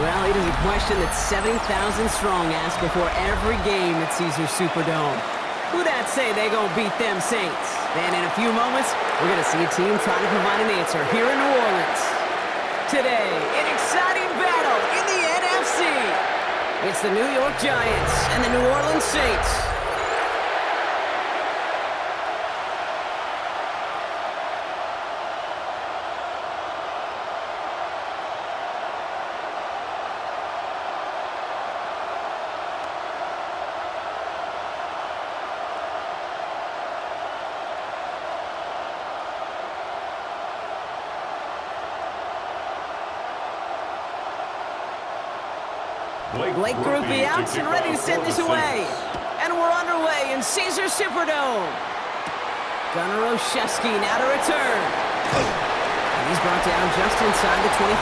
Well, it is a question that 70,000 strong ask before every game at Caesars Superdome. Who'd that say they gonna beat them Saints? Then in a few moments, we're gonna see a team try to provide an answer here in New Orleans. Today, an exciting battle in the NFC. It's the New York Giants and the New Orleans Saints. Blake Groupie out and ready to send this away. And we're underway in Caesars Superdome. Gunnar Olszewski now to return. And he's brought down just inside the 25.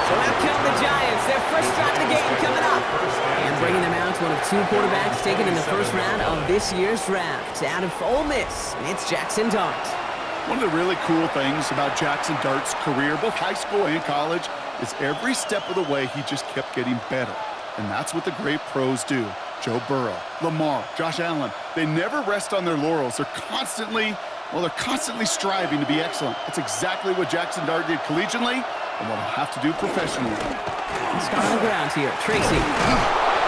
So out come the Giants. Their first shot in the game coming up. And bringing them out, one of two quarterbacks taken in the first round of this year's draft. Out of Ole Miss, it's Jackson Dart. One of the really cool things about Jackson Dart's career, both high school and college, is every step of the way he just kept getting better. And that's what the great pros do. Joe Burrow, Lamar, Josh Allen, they never rest on their laurels. They're constantly striving to be excellent. That's exactly what Jackson Dart did collegiately and what he'll have to do professionally. He's got on the ground here, Tracy.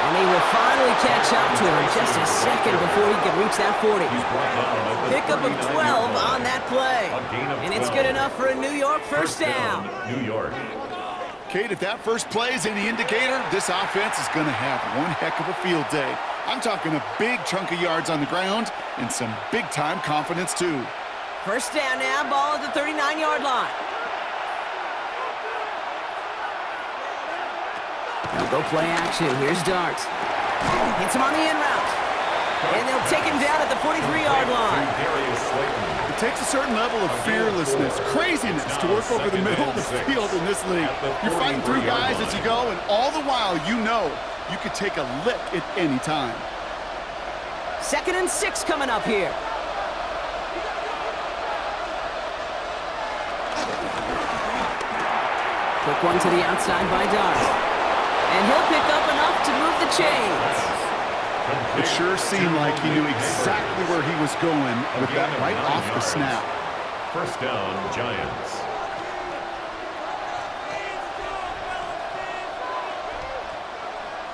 And he will finally catch up to him just a second before he can reach that 40. Pickup of 12 on that play. And it's good enough for a New York first down. New York. Kate, if that first play is any indicator, this offense is going to have one heck of a field day. I'm talking a big chunk of yards on the ground and some big-time confidence, too. First down now, ball at the 39-yard line. They'll go play action. Here's Dart. Hits him on the in route. And they'll take him down at the 43-yard line. It takes a certain level of fearlessness, craziness to work over the middle of the field in this league. You're fighting through guys as you go, and all the while you know you could take a lick at any time. 2nd and 6 coming up here. Quick one to the outside by Dart. And he'll pick up enough to move the chains. It sure seemed like he knew exactly where he was going with that right off the snap. First down, Giants.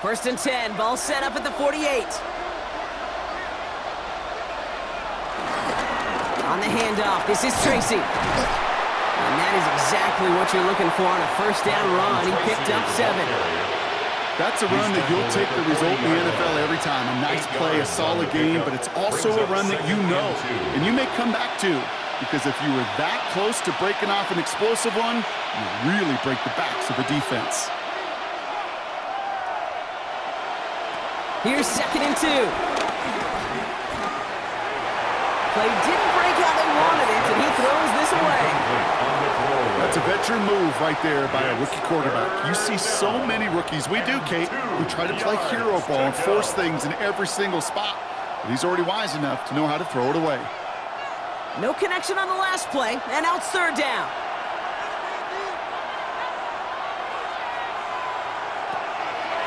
First and 10, ball set up at the 48. On the handoff, this is Tracy. And that is exactly what you're looking for on a first down run. He picked up 7. That's a run that you'll take the result in the NFL every time. A nice play, a solid game, but it's also a run that you know and you may come back to, because if you were that close to breaking off an explosive one, you really break the backs of the defense. Here's 2nd and 2. Play didn't break how they wanted it, and he throws this away. That's a veteran move right there by a rookie quarterback. You see so many rookies, we do, Kate, who try to play hero ball and force things in every single spot. But he's already wise enough to know how to throw it away. No connection on the last play, and now it's 3rd down.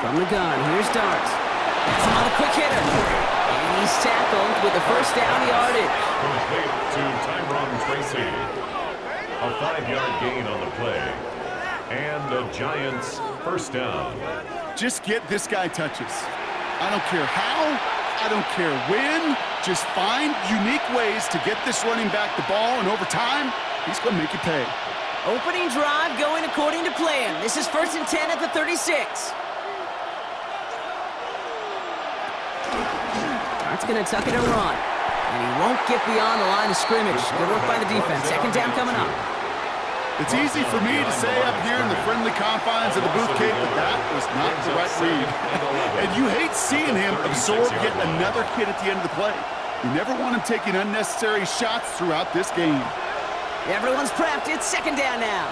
From the gun, here's Dart. That's him on a quick hitter. And he's tackled with the first down yardage. Complete to Tiburon Tracy. A 5-yard gain on the play. And the Giants first down. Just get this guy touches. I don't care how, I don't care when. Just find unique ways to get this running back the ball, and over time, he's going to make you pay. Opening drive going according to plan. This is 1st and 10 at the 36. Dart's going to tuck it and run. And he won't get beyond the line of scrimmage. Good work by the defense. 2nd down coming up. It's easy for me to say up here in the friendly confines of the booth, Kate, but that was not the right read. And you hate seeing him absorb yet another hit at the end of the play. You never want him taking unnecessary shots throughout this game. Everyone's prepped. It's 2nd down now.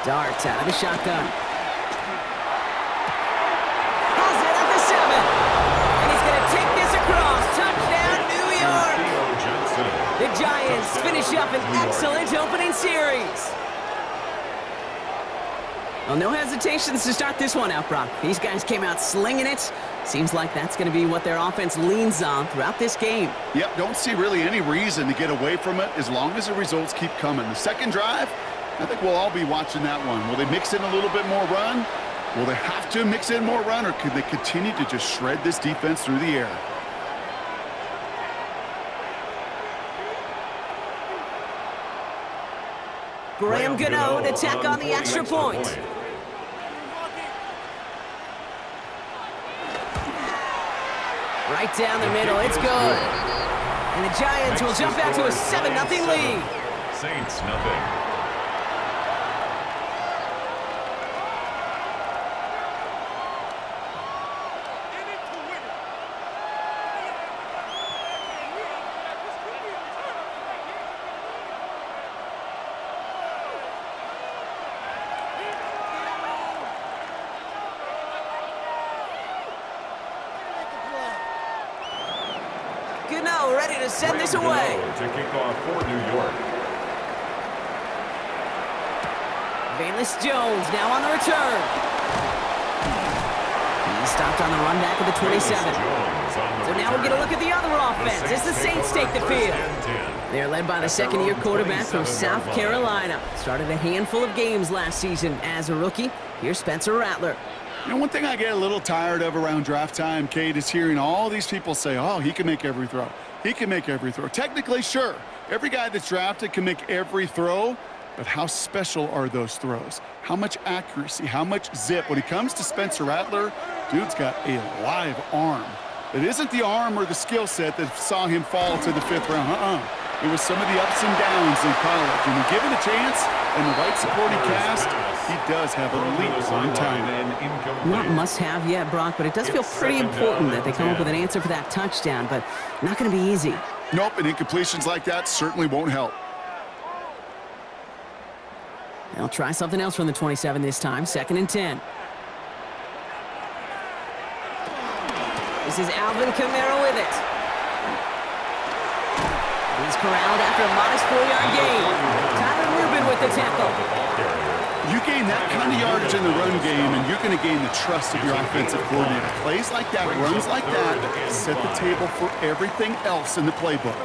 Dart out of the shotgun. Has it at the 7. And he's going to take this across. Touchdown, New York. The Giants finish up an excellent opening series. Well, no hesitations to start this one out, Brock. These guys came out slinging it. Seems like that's going to be what their offense leans on throughout this game. Yep, don't see really any reason to get away from it as long as the results keep coming. The second drive, I think we'll all be watching that one. Will they mix in a little bit more run? Will they have to mix in more run, or could they continue to just shred this defense through the air? Graham Gano to tack on the extra point. Right down the middle, it's good. And the Giants will jump out to a 7-0 lead. Saints nothing. Gano ready to send this away. To kick off for New York. Valus Jones now on the return. He's stopped on the run back of the 27. So now we'll get a look at the other offense as the Saints take the field. They're led by the second-year quarterback from South Carolina. Started a handful of games last season as a rookie. Here's Spencer Rattler. You know, one thing I get a little tired of around draft time, Kate, is hearing all these people say, oh, he can make every throw. He can make every throw. Technically, sure. Every guy that's drafted can make every throw, but how special are those throws? How much accuracy? How much zip? When it comes to Spencer Rattler, dude's got a live arm. It isn't the arm or the skill set that saw him fall to the 5th round. It was some of the ups and downs in college. And when given a chance and the right supporting cast, he does have elite on time. Not must-have yet, Brock, but it does feel pretty important that they come up with an answer for that touchdown, but not going to be easy. Nope, and incompletions like that certainly won't help. They'll try something else from the 27 this time, 2nd and 10. This is Alvin Kamara with it. He's corralled after a modest 4-yard gain. Tyler Rubin with the tackle. You gain that kind of yardage in the run game, and you're going to gain the trust of your offensive coordinator. Plays like that, runs like that, set the table for everything else in the playbook.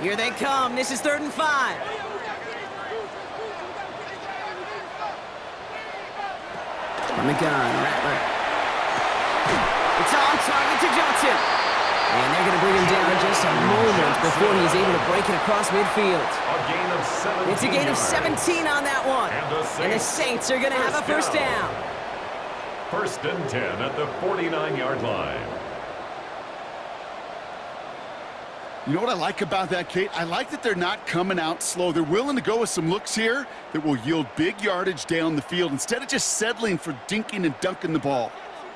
Here they come. This is 3rd and 5. From the gun, Rattler. It's on target to Johnson. And they're going to bring him down just a moment before he's able to break it across midfield. It's a gain of 17 on that one. And the Saints are going to have a first down. 1st and 10 at the 49-yard line. You know what I like about that, Kate? I like that they're not coming out slow. They're willing to go with some looks here that will yield big yardage down the field instead of just settling for dinking and dunking the ball.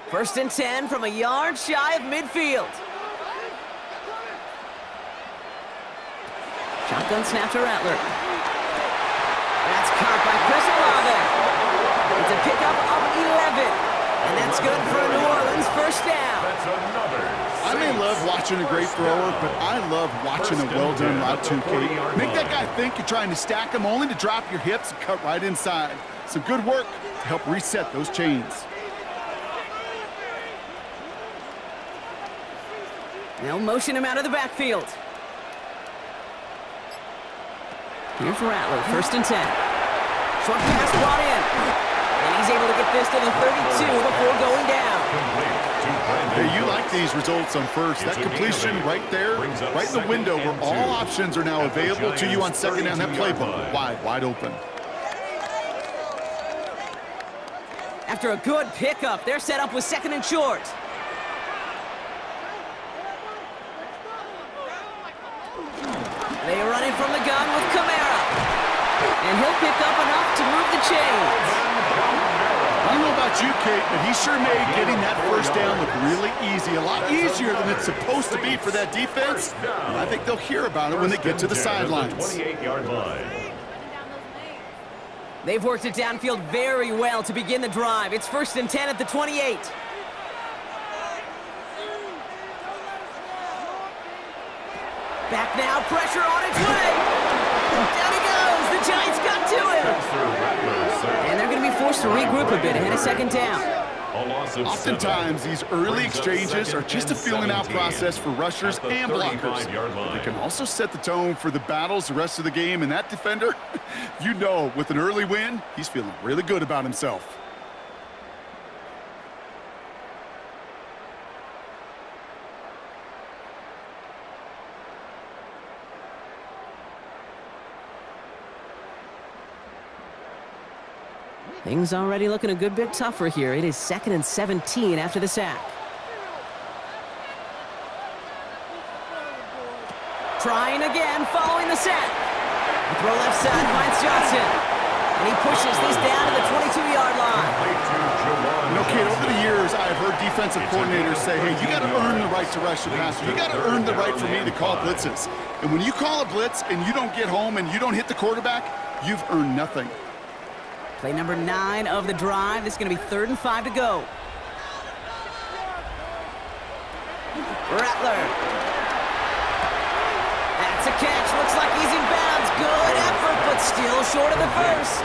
1st and 10 from a yard shy of midfield. Shotgun snap to Rattler. That's caught by Chris Olave. It's a pickup of 11. And that's good for a New Orleans first down. That's another. I may love watching a great thrower, but I love watching a well-done route too, Kate. Make that guy think you're trying to stack him only to drop your hips and cut right inside. Some good work to help reset those chains. They'll motion him out of the backfield. Here's Rattler, 1st and 10. Short pass brought in. And he's able to get this to the 32 before going down. Hey, you like these results on first. That completion right there, right in the window where all options are now available to you on 2nd down. That playbook wide open. After a good pickup, they're set up with 2nd and short. They run it from the gun with Kamara. And he'll pick up enough to move the chains. I don't know about you, Kate, but he sure made getting that first down look really easy. A lot easier than it's supposed to be for that defense. And I think they'll hear about it when they get to the sidelines. 28-yard line. They've worked it downfield very well to begin the drive. It's 1st and 10 at the 28. Back now, pressure on its way. Down he goes. The Giants got to him. to regroup a bit ahead of second down. A loss of 7. Oftentimes, these early Brings up exchanges are second just a and feeling out 17 process for rushers at the and blockers. 35-yard line. They can also set the tone for the battles the rest of the game, and that defender, you know, with an early win, he's feeling really good about himself. Things already looking a good bit tougher here. It is 2nd and 17 after the sack. Trying again, following the sack. The throw left side finds Johnson. And he pushes this down to the 22-yard line. You know, kid, over the years, I've heard defensive coordinators say, hey, you got to earn the right to rush the passer. You got to earn the right for me to call blitzes. And when you call a blitz and you don't get home and you don't hit the quarterback, you've earned nothing. Play number 9 of the drive. This is going to be 3rd and 5 to go. Rattler. That's a catch. Looks like he's in bounds. Good effort, but still short of the first.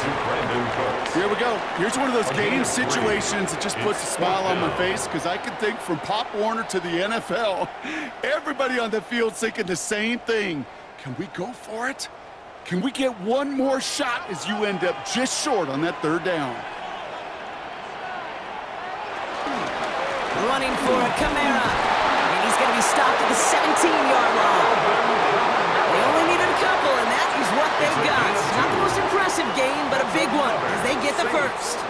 Here we go. Here's one of those game situations that just puts a smile on my face because I can think from Pop Warner to the NFL, everybody on the field thinking the same thing. Can we go for it? Can we get one more shot as you end up just short on that 3rd down? Running for it, Kamara. And he's going to be stopped at the 17-yard line. They only needed a couple, and that is what they got. Not the most impressive game, but a big one as they get the first.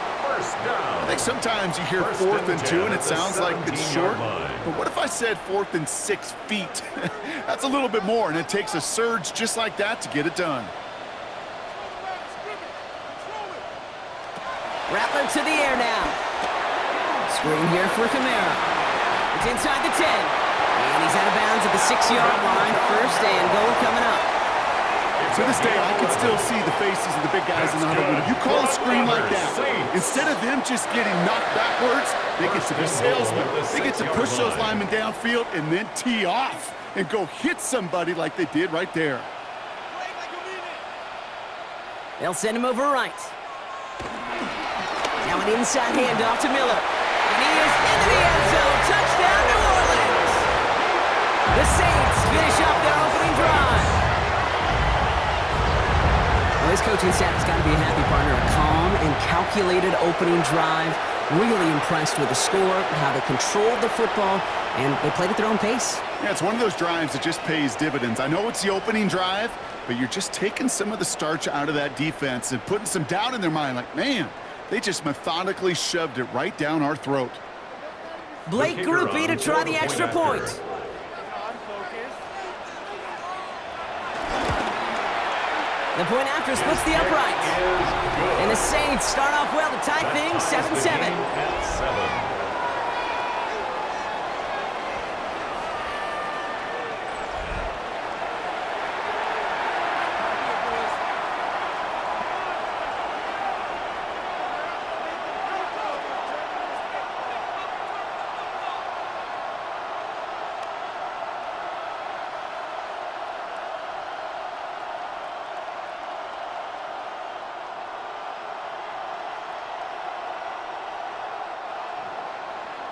I think sometimes you hear 4th and 2, and it sounds like it's short. But what if I said 4th and 6 feet? That's a little bit more, and it takes a surge just like that to get it done. Rattler to the air now. Screen here for Kamara. It's inside the 10. And he's out of bounds at the 6-yard line. 1st and goal coming up. To this day, I can still see the faces of the big guys in the huddle. When you call a screen like that, instead of them just getting knocked backwards, they get to be salesmen. They get to push those linemen downfield and then tee off and go hit somebody like they did right there. They'll send him over right. Now an inside handoff to Miller. And he is into the end zone. Touchdown, New Orleans. The Saints finish up their opening drive. Well, this coaching staff has got to be a happy partner. A calm and calculated opening drive. Really impressed with the score, how they controlled the football, and they played at their own pace. Yeah, it's one of those drives that just pays dividends. I know it's the opening drive, but you're just taking some of the starch out of that defense and putting some doubt in their mind. Like, man, they just methodically shoved it right down our throat. Blake Groupie to try the extra point. The point after splits the upright. And the Saints start off well to tie things 7-7.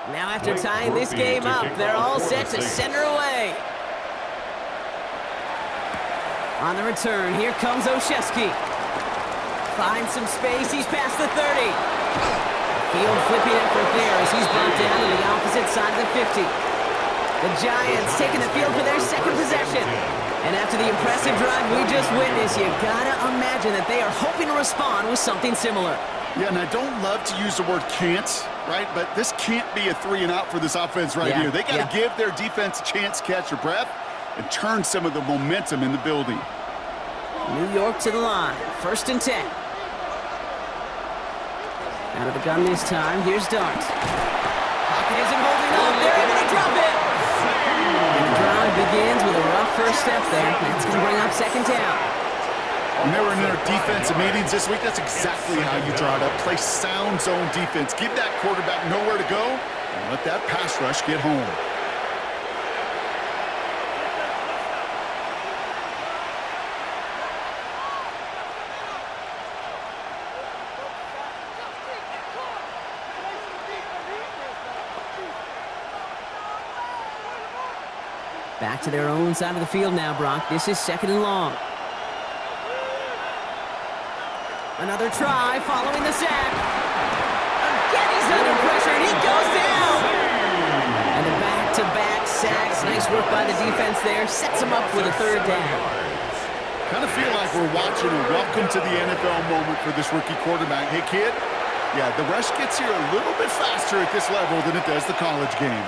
Now after tying this game up, they're all set to send her away. On the return, here comes Olszewski. Finds some space, he's past the 30. Field flipping effort there as he's brought down to the opposite side of the 50. The Giants taking the field for their second possession. And after the impressive drive we just witnessed, you gotta imagine that they are hoping to respond with something similar. Yeah, and I don't love to use the word can't, right? But this can't be a 3-and-out for this offense right here. They got to give their defense a chance to catch their breath and turn some of the momentum in the building. New York to the line. 1st and 10. Out of the gun this time. Here's Dart. Pocket isn't holding up. They're able to drop it. And the drive begins with a rough first step there. That's going to bring up 2nd down. When they were in their defensive meetings this week, that's exactly how you draw it up. Play sound zone defense. Give that quarterback nowhere to go and let that pass rush get home. Back to their own side of the field now, Brock. This is 2nd and long. Another try following the sack. Again, he's under pressure, and he goes down. And the back-to-back sacks. Nice work by the defense there. Sets him up with a 3rd down. Kind of feel like we're watching a welcome to the NFL moment for this rookie quarterback. Hey, kid, yeah, the rush gets here a little bit faster at this level than it does the college game.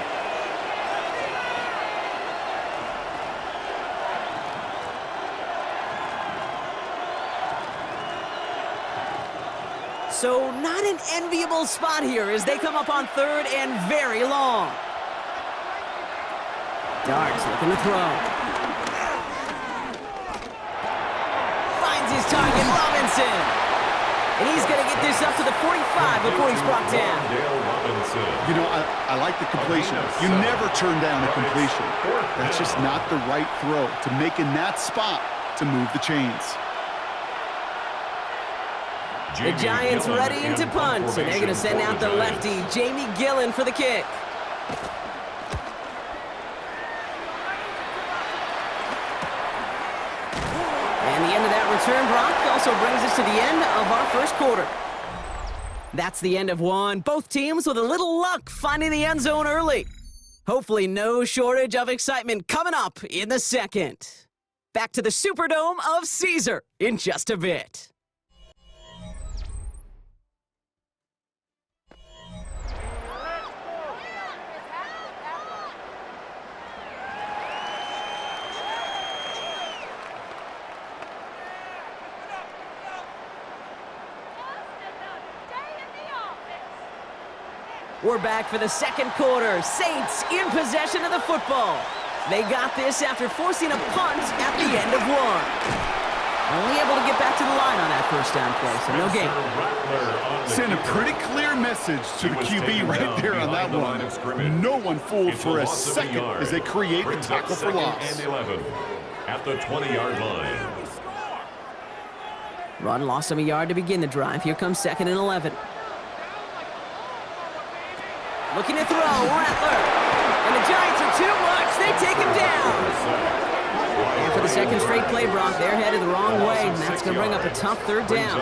So not an enviable spot here as they come up on 3rd and very long. Darts looking to throw. Finds his target, Robinson. And he's going to get this up to the 45 before he's brought down. You know, I like the completion. You never turn down a completion. That's just not the right throw to make in that spot to move the chains. The Giants ready to punt, and they're going to send out the lefty, Jamie Gillen, for the kick. And the end of that return, Brock, also brings us to the end of our 1st quarter. That's the end of one. Both teams with a little luck finding the end zone early. Hopefully no shortage of excitement coming up in the 2nd. Back to the Superdome of Caesar in just a bit. We're back for the 2nd quarter. Saints in possession of the football. They got this after forcing a punt at the end of one. Only able to get back to the line on that 1st down play, so no gain. Send a pretty clear message to the QB right there on that one. No one fooled for a second as they create the tackle for loss. And 11 at the 20-yard line. Run lost him a yard to begin the drive. Here comes 2nd and 11. Looking to throw, Rattler. And the Giants are too much. They take him down. And for the 2nd straight play, Brock, they're headed the wrong way, and that's going to bring up a tough 3rd down.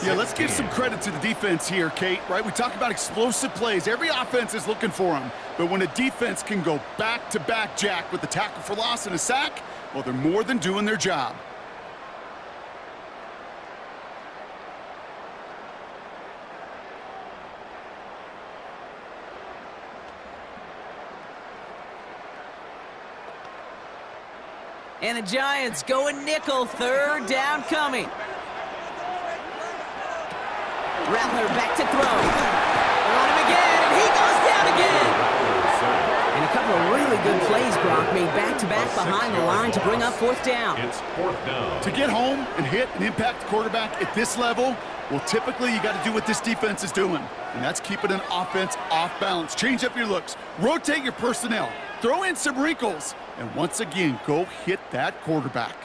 Yeah, let's give some credit to the defense here, Kate, right? We talk about explosive plays. Every offense is looking for them. But when a defense can go back-to-back, Jack, with the tackle for loss and a sack, well, they're more than doing their job. And the Giants going nickel, 3rd down coming. Rattler back to throw. On him again, and he goes down again. And a couple of really good plays, Brock, made back-to-back behind the line to bring up 4th down. It's 4th down. To get home and hit and impact the quarterback at this level, well, typically you got to do what this defense is doing, and that's keeping an offense off balance. Change up your looks, rotate your personnel, throw in some wrinkles, and once again, go hit that quarterback.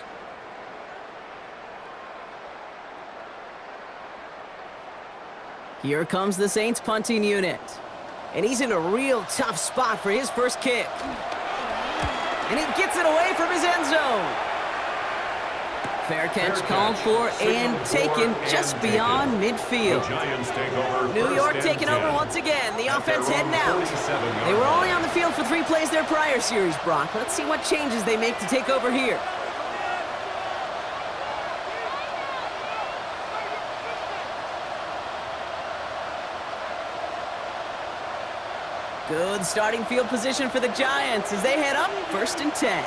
Here comes the Saints punting unit. And he's in a real tough spot for his 1st kick. And he gets it away from his end zone. Fair catch called for and taken just beyond midfield. New York taking over once again. The offense heading out. They were only on the field for 3 plays their prior series, Brock. Let's see what changes they make to take over here. Good starting field position for the Giants as they head up 1st and 10.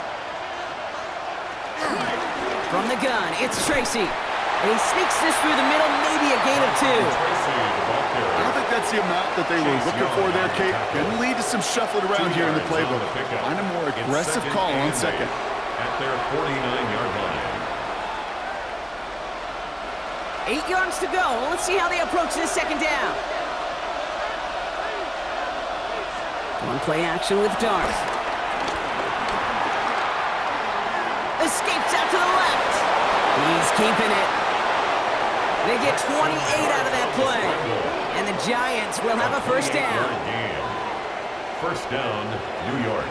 From the gun, it's Tracy. And he sneaks this through the middle, maybe a gain of 2. I don't think that's the amount that they were looking for there, Kate. Can lead to some shuffling around here in the playbook. Find a more aggressive call on 2nd. At their 49-yard line. 8 yards to go. Let's see how they approach this 2nd down. One play action with Darth. Escapes out to the left. He's keeping it. They get 28 out of that play. And the Giants will have a 1st down. 1st down, New York.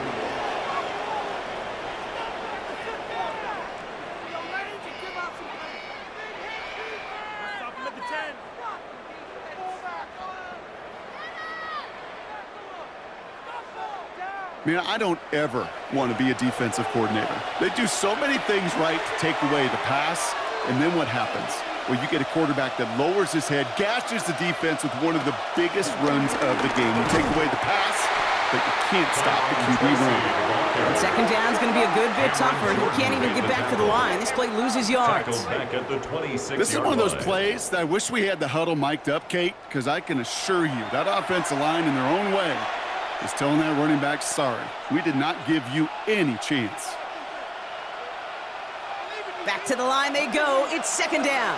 Man, I don't ever want to be a defensive coordinator. They do so many things right to take away the pass, and then what happens? Well, you get a quarterback that lowers his head, gashes the defense with one of the biggest runs of the game. You take away the pass, but you can't stop the QB run. And second down is going to be a good bit tougher. He can't even get back to the line. This play loses yards. This is one of those plays that I wish we had the huddle mic'd up, Kate, because I can assure you that offensive line in their own way is telling that running back, sorry, we did not give you any chance. Back to the line they go. It's second down.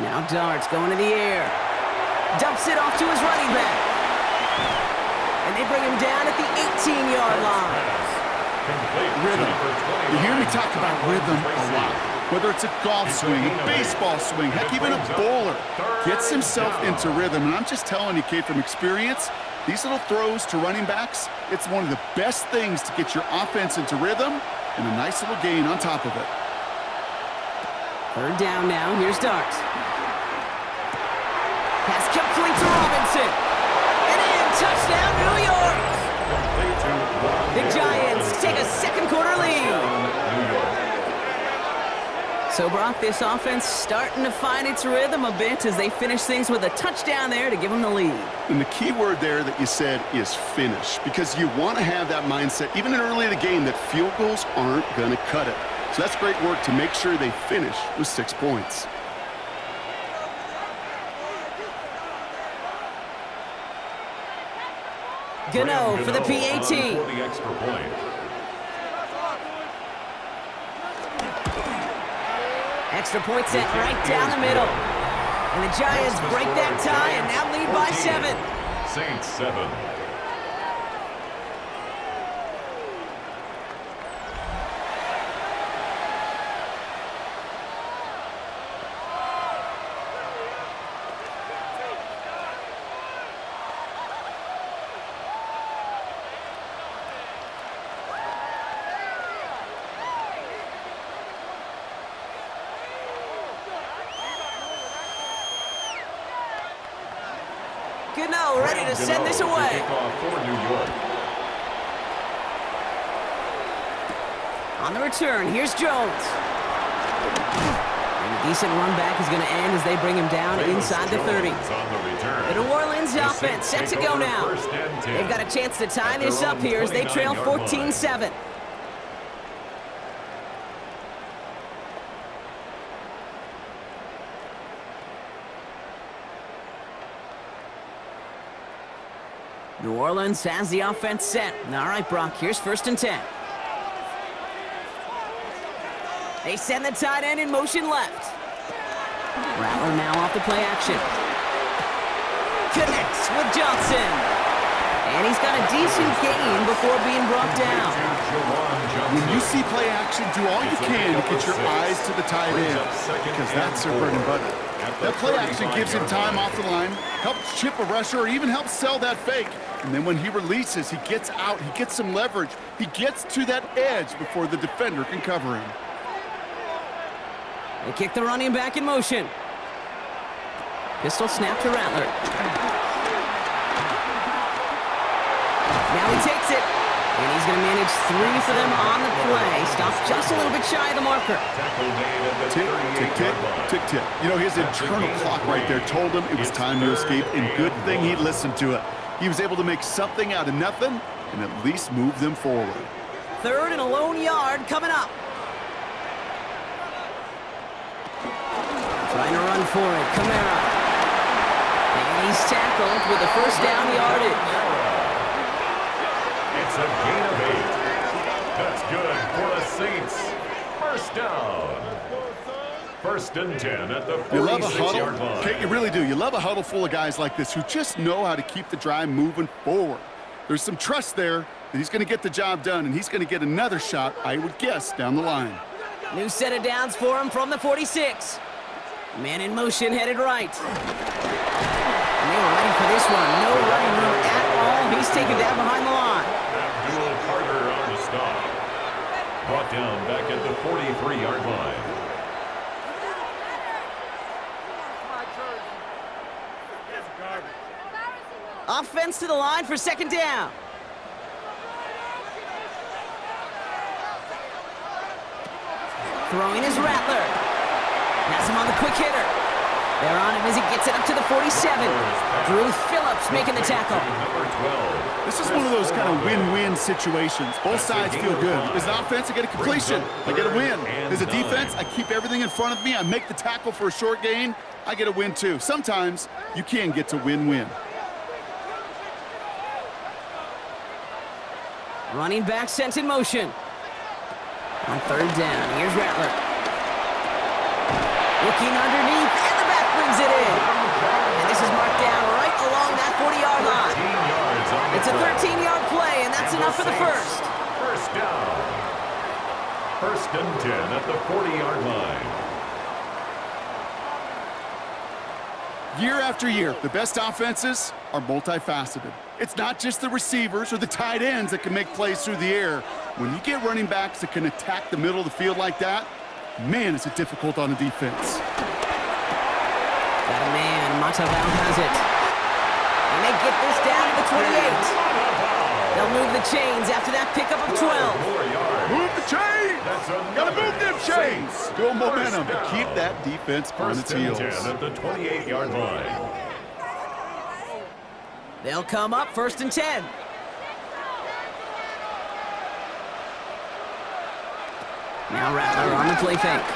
Now Darts going to the air. Dumps it off to his running back. And they bring him down at the 18-yard line. Rhythm. You hear me talk about rhythm a lot. Whether it's a golf swing, a baseball swing, heck, even a bowler gets himself into rhythm. And I'm just telling you, Kate, from experience, these little throws to running backs, it's one of the best things to get your offense into rhythm and a nice little gain on top of it. Third down now. Here's Darts. Pass complete to Robinson. And in, touchdown, New York. The Giants take a second quarter lead. So, Brock, this offense starting to find its rhythm a bit as they finish things with a touchdown there to give them the lead. And the key word there that you said is finish, because you want to have that mindset, even in early in the game, that field goals aren't going to cut it. So that's great work to make sure they finish with 6 points. Gano for the PAT. For the extra point. Extra point set right down the middle. And the Giants break that tie and now lead by 7. Saints 7. Gano ready to send this away. For New York. On the return, here's Jones. And a decent run back is going to end as they bring him down inside the 30. The New Orleans offense set to go now. They've got a chance to tie this up here as they trail 14-7. New Orleans has the offense set. All right, Brock, here's 1st and 10. They send the tight end in motion left. Rattler now off the play action. Connects with Johnson. And he's got a decent gain before being brought down. When you see play action, do all you can to get your eyes to the tight end, because that's their bread and butter. That play action gives him time off the line, helps chip a rusher, or even helps sell that fake. And then when he releases, he gets out, he gets some leverage. He gets to that edge before the defender can cover him. They kick the running back in motion. Pistol snap to Rattler. Now he takes it. And he's going to manage 3 for them on the play. Stops just a little bit shy of the marker. Tick, tick, tick, tick, tick. You know, his internal clock right there told him it was time to escape, and good thing he listened to it. He was able to make something out of nothing and at least move them forward. 3rd and a lone yard coming up. Trying to run for it, Kamara. And he's tackled with the 1st down yardage. It's a gain of 8. That's good for the Saints. 1st down. 1st and 10 at the 46-yard line. Okay, you really do. You love a huddle full of guys like this who just know how to keep the drive moving forward. There's some trust there that he's going to get the job done, and he's going to get another shot, I would guess, down the line. New set of downs for him from the 46. Man in motion, headed right. And they were ready for this one. No running room at all. He's taken down behind the line. Abdul Carter on the stop. Brought down back at the 43-yard line. Offense to the line for second down. Throwing his Rattler. Has him on the quick hitter. They're on him as he gets it up to the 47. Drew Phillips making the tackle. This is one of those kind of win-win situations. Both sides feel good. As an offense, I get a completion. I get a win. As a defense, I keep everything in front of me. I make the tackle for a short gain. I get a win, too. Sometimes you can get to win-win. Running back sent in motion. On third down, here's Rattler. Looking underneath, and the back brings it in. And this is marked down right along that 40-yard line. It's a 13-yard play, and that's enough for the first. First down. First and 10 at the 40-yard line. Year after year, the best offenses are multifaceted. It's not just the receivers or the tight ends that can make plays through the air. When you get running backs that can attack the middle of the field like that, man, is it difficult on a defense. Got a man. Mataval has it. And they get this down to the 28. They'll move the chains after that pickup of 12. Move the chains! Gotta move them chains! Build momentum to keep that defense on its heels. First and 10 at the 28-yard line. They'll come up first and 10. Now Rattler on the play fake.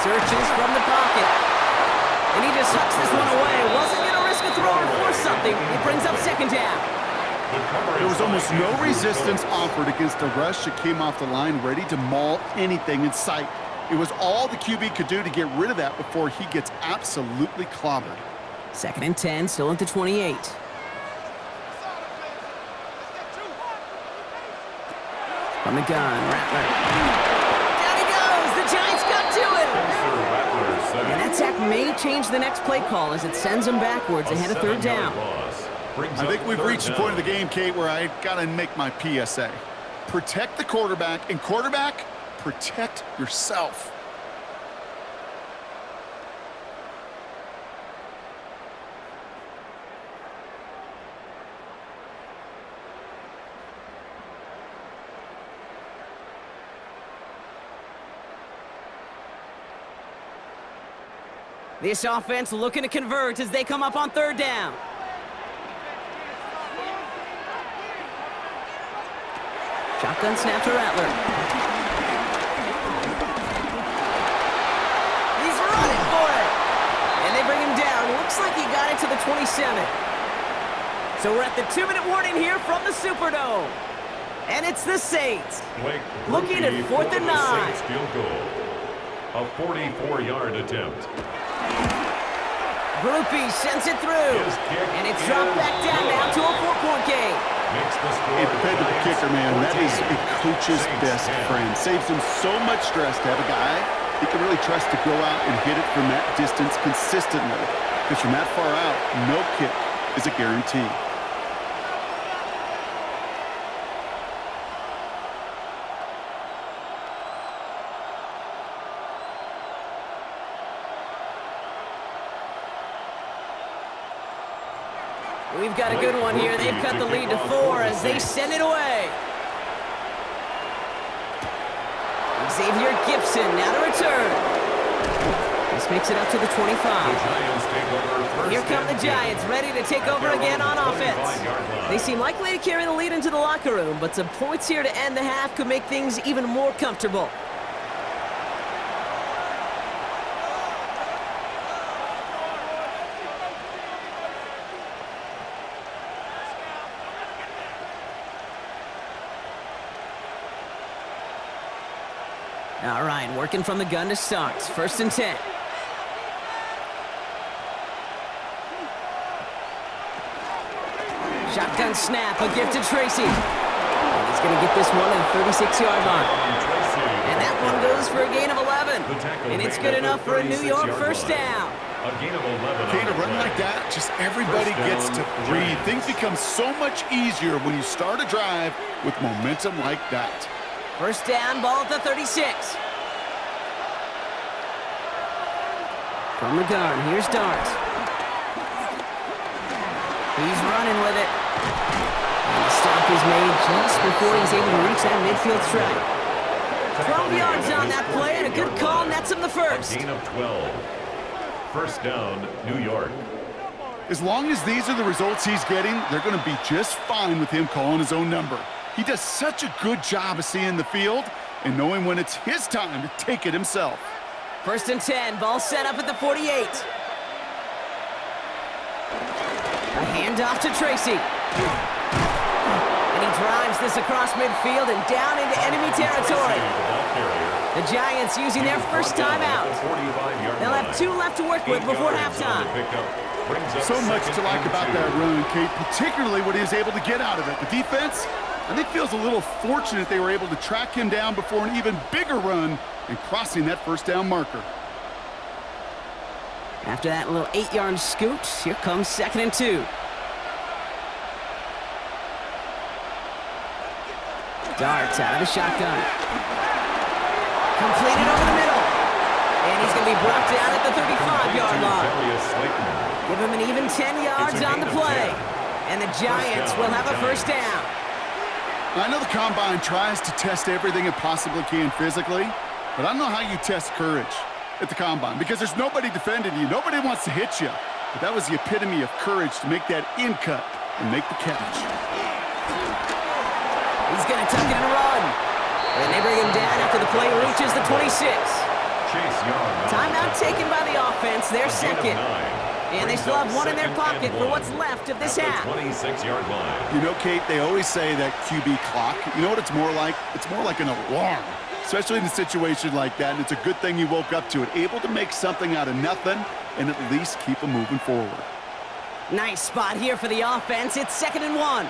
Searches from the pocket. And he just hucks this one away. Wasn't going to risk a throw or force something. He brings up second down. There was almost no resistance offered against a rush that came off the line ready to maul anything in sight. It was all the QB could do to get rid of that before he gets absolutely clobbered. Second and 10, still at the 28. From the gun, Rattler. Down he goes! The Giants got to it! And that sack may change the next play call as it sends them backwards ahead of third down. I think we've reached the point of the game, Kate, where I gotta make my PSA. Protect the quarterback, and quarterback, protect yourself. This offense looking to convert as they come up on third down. Shotgun snap to Rattler. He's running for it. And they bring him down. Looks like he got it to the 27. So we're at the 2-minute warning here from the Superdome. And it's the Saints. Looking at fourth and 9. Field goal. A 44-yard attempt. Groupie sends it through. And it's dropped back down now to a 4-point game. A dependable kicker, man. That is a coach's best friend. Saves him so much stress to have a guy he can really trust to go out and hit it from that distance consistently. Because from that far out, no kick is a guarantee. We've got a good one here. They've cut the lead to 4 as they send it away. Xavier Gibson now to return. This makes it up to the 25. Here come the Giants, ready to take over again on offense. They seem likely to carry the lead into the locker room, but some points here to end the half could make things even more comfortable. All right, working from the gun to start. First and 10. Shotgun snap, a gift to Tracy. And he's going to get this one at the 36-yard line. And that one goes for a gain of 11. And it's good enough for a New York first down. A gain of 11. Okay, to run like that, just everybody gets to breathe. Things become so much easier when you start a drive with momentum like that. First down, ball at the 36. From the gun, here's Dart. He's running with it. And the stop is made just before he's able to reach that midfield strike. 12 yards on that play, and a good call nets him the first. A gain of 12. First down, New York. As long as these are the results he's getting, they're going to be just fine with him calling his own number. He does such a good job of seeing the field and knowing when it's his time to take it himself. First and 10, ball set up at the 48. A handoff to Tracy. And he drives this across midfield and down into enemy territory. The Giants using their first timeout. They'll have 2 left to work with before halftime. So much to like about that run, Kate, particularly what he was able to get out of it. The defense, I think, feels a little fortunate they were able to track him down before an even bigger run and crossing that first down marker. After that little 8-yard scoot, here comes 2nd and 2. Darts out of the shotgun. Completed over the middle. And he's going to be brought down at the 35-yard line. Give him an even 10 yards on the play. And the Giants will have a first down. I know the Combine tries to test everything it possibly can physically, but I don't know how you test courage at the Combine because there's nobody defending you. Nobody wants to hit you. But that was the epitome of courage to make that in cut and make the catch. He's going to tuck it and run. And they bring him down after the play reaches the 26. Timeout taken by the offense, their second. And they still have 1 in their pocket for what's left of this half. 26-yard line. You know, Kate, they always say that QB clock. You know what it's more like? It's more like an alarm, especially in a situation like that. And it's a good thing you woke up to it, able to make something out of nothing and at least keep them moving forward. Nice spot here for the offense. It's 2nd and 1.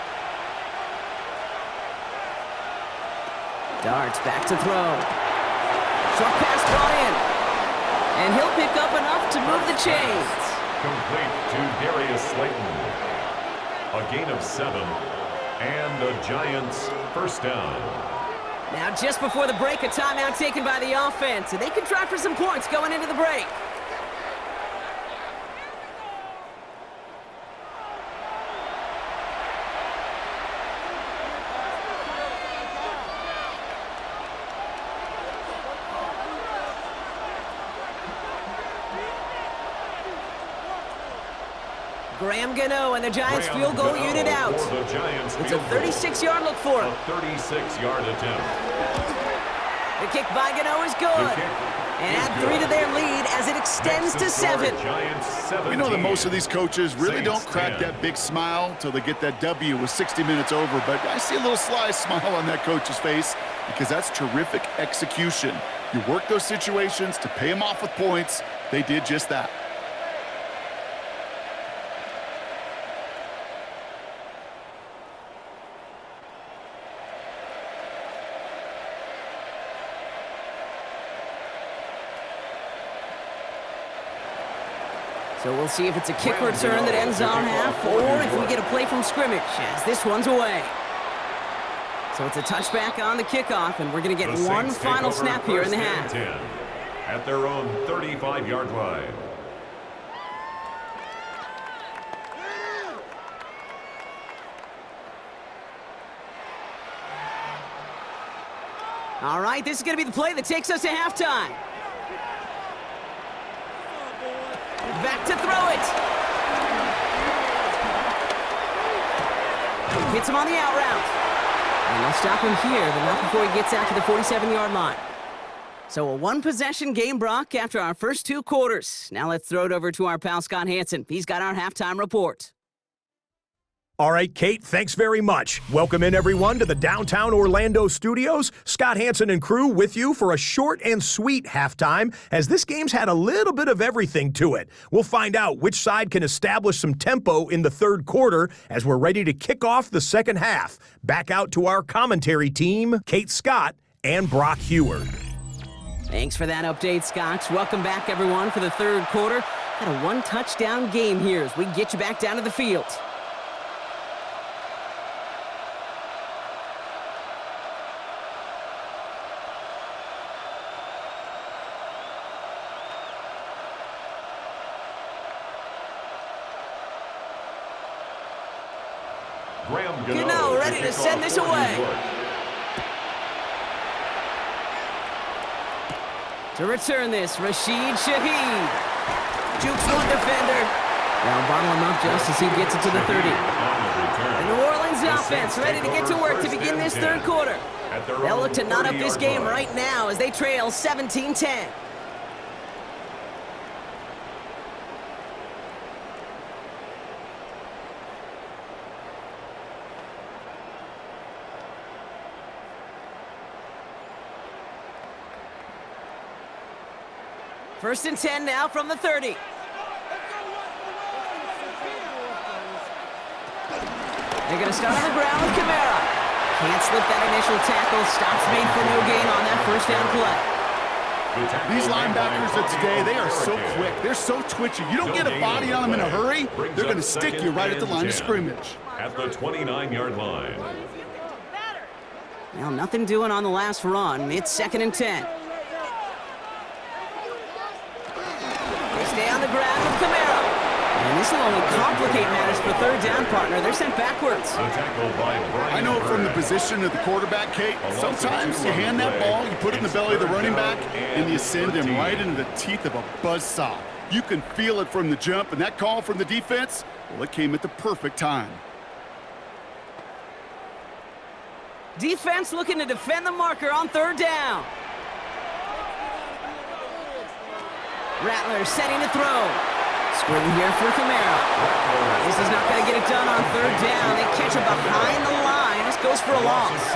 Darts back to throw. Short pass brought in. And he'll pick up enough to move the chains. Complete to Darius Slayton. A gain of 7. And the Giants first down. Now just before the break, a timeout taken by the offense. And they can try for some points going into the break. Graham Gano and the Giants field goal unit out. It's a 36-yard look for him. A 36-yard attempt. The kick by Gano is good. And add 3 to their lead as it extends to 7. We know that most of these coaches really don't crack that big smile till they get that W with 60 minutes over, but I see a little sly smile on that coach's face because that's terrific execution. You work those situations to pay them off with points. They did just that. So we'll see if it's a kick return that ends our half, or if we get a play from scrimmage, as this one's away. So it's a touchback on the kickoff, and we're going to get one final snap here in the half. 10 at their own 35-yard line. All right, this is going to be the play that takes us to halftime. Back to throw it. Hits him on the out route. And they'll stop him here, but not before he gets out to the 47-yard line. So a one-possession game, Brock, after our first 2 quarters. Now let's throw it over to our pal Scott Hansen. He's got our halftime report. All right, Kate, thanks very much. Welcome in, everyone, to the downtown Orlando studios. Scott Hansen and crew with you for a short and sweet halftime, as this game's had a little bit of everything to it. We'll find out which side can establish some tempo in the third quarter as we're ready to kick off the second half. Back out to our commentary team, Kate Scott and Brock Heward. Thanks for that update, Scott. Welcome back, everyone, for the third quarter. Got a one-touchdown game here as we get you back down to the field. Gano ready to send this away. To return this, Rashid Shaheed. Jukes one defender. Now bottle him up just as he gets it to the 30. The New Orleans offense ready to get to work to begin this third quarter. They'll look to knot up this game right now as they trail 17-10. First and 10 now from the 30. They're going to start on the ground with Kamara. Can't slip that initial tackle. Stops made for no gain on that first down play. These linebackers of today, they are so quick. They're so twitchy. You don't get a body on them in a hurry, they're going to stick you right at the line of scrimmage. At the 29-yard line. Now, nothing doing on the last run. It's second and 10. They stay on the ground with Kamara. And this will only complicate matters for third down, partner. They're sent backwards. I know from the position of the quarterback, Kate, sometimes you hand that ball, you put it in the belly of the running back, and you send him right into the teeth of a buzzsaw. You can feel it from the jump, and that call from the defense, well, it came at the perfect time. Defense looking to defend the marker on third down. Rattler setting to throw. Screen here for Kamara. This is not going to get it done on third down. They catch him behind the line. This goes for a loss.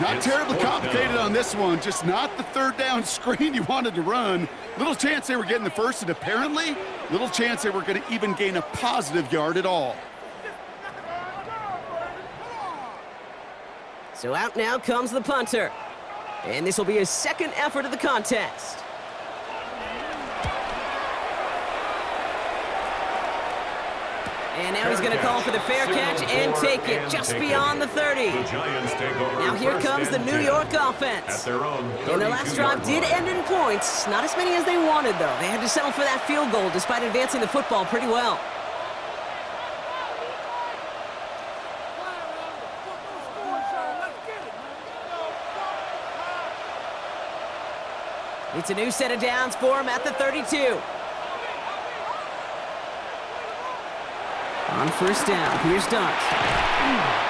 Not terribly complicated on this one. Just not the third down screen you wanted to run. Little chance they were getting the first, and apparently, little chance they were going to even gain a positive yard at all. So out now comes the punter. And this will be his second effort of the contest. And now he's going to call for the fair catch and take it just beyond the 30. Now here comes the New York offense. And their last drive did end in points. Not as many as they wanted, though. They had to settle for that field goal despite advancing the football pretty well. It's a new set of downs for him at the 32. On first down, here's Dart.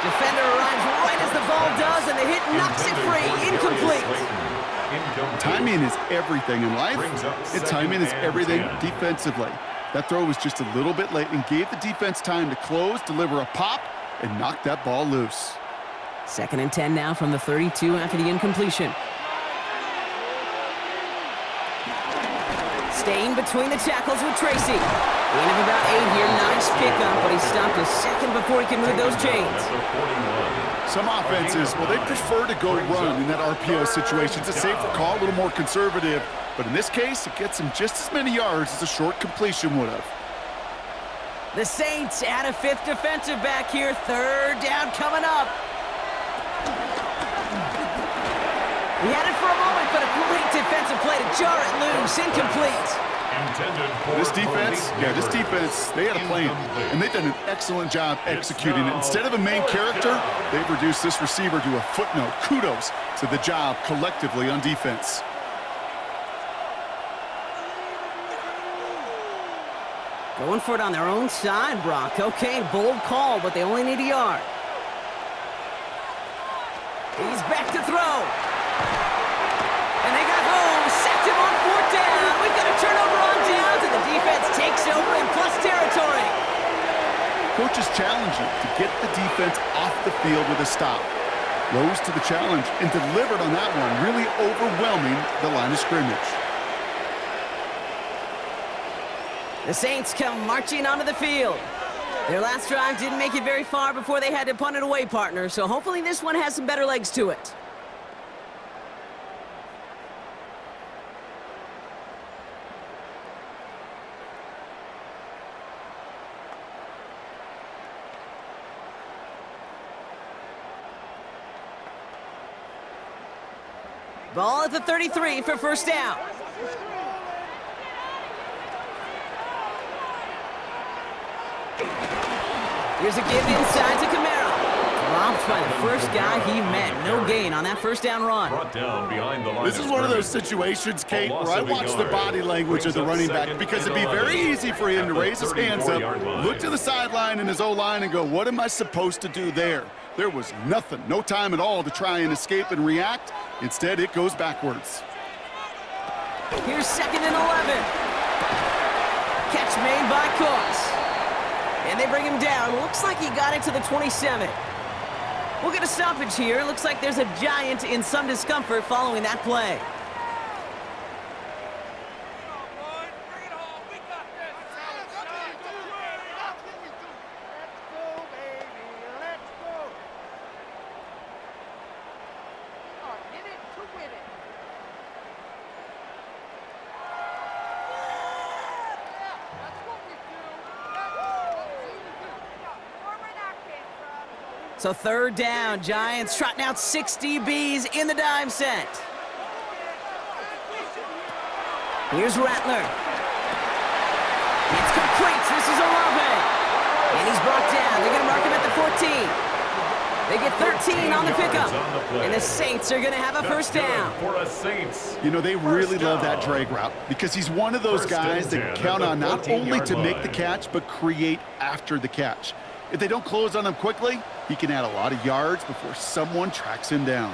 Defender arrives right as the ball does, and the hit knocks it free. Incomplete. Timing is everything in life, and timing is everything defensively. That throw was just a little bit late and gave the defense time to close, deliver a pop, and knock that ball loose. Second and 10 now from the 32 after the incompletion. Staying between the tackles with Tracy. Gain of about 8 here. Nice pickup, but he stopped a second before he can move those chains. Some offenses, well, they prefer to go run in that RPO situation. It's a safer call, a little more conservative. But in this case, it gets him just as many yards as a short completion would have. The Saints add a fifth defensive back here. Third down coming up. He had it for a moment, but a great defensive play to jar it loose. Incomplete. This defense, they had a plan, and they've done an excellent job executing it. Instead of a main character, they've reduced this receiver to a footnote. Kudos to the job collectively on defense. Going for it on their own side, Brock. Okay, bold call, but they only need a yard. He's back to throw. And they got home, sacked him on fourth down. We've got a turnover on downs, and the defense takes over in plus territory. Coaches challenge you to get the defense off the field with a stop. Rose to the challenge and delivered on that one, really overwhelming the line of scrimmage. The Saints come marching onto the field. Their last drive didn't make it very far before they had to punt it away, partner, so hopefully this one has some better legs to it. Ball at the 33 for first down. Here's a give inside to Camaro. Dropped by the first guy he met. No gain on that first down run. Brought down behind the line. This is one of those situations, Kate, where I watch the body language of the running back because it'd be very easy for him to raise his hands up, look to the sideline in his O-line and go, what am I supposed to do there? There was nothing, no time at all to try and escape and react. Instead, it goes backwards. Here's 2nd and 11. Catch made by Cox. And they bring him down. Looks like he got it to the 27. We'll get a stoppage here. Looks like there's a Giant in some discomfort following that play. So 3rd down, Giants trotting out 6 DBs in the dime set. Here's Rattler. It's complete. This is Olave. And he's brought down. They're going to mark him at the 14. They get 13 on the pickup. And the Saints are going to have a first down. For a Saints. You know, they really love that drag route because he's one of those guys that count on not only to make the catch, but create after the catch. If they don't close on him quickly, he can add a lot of yards before someone tracks him down.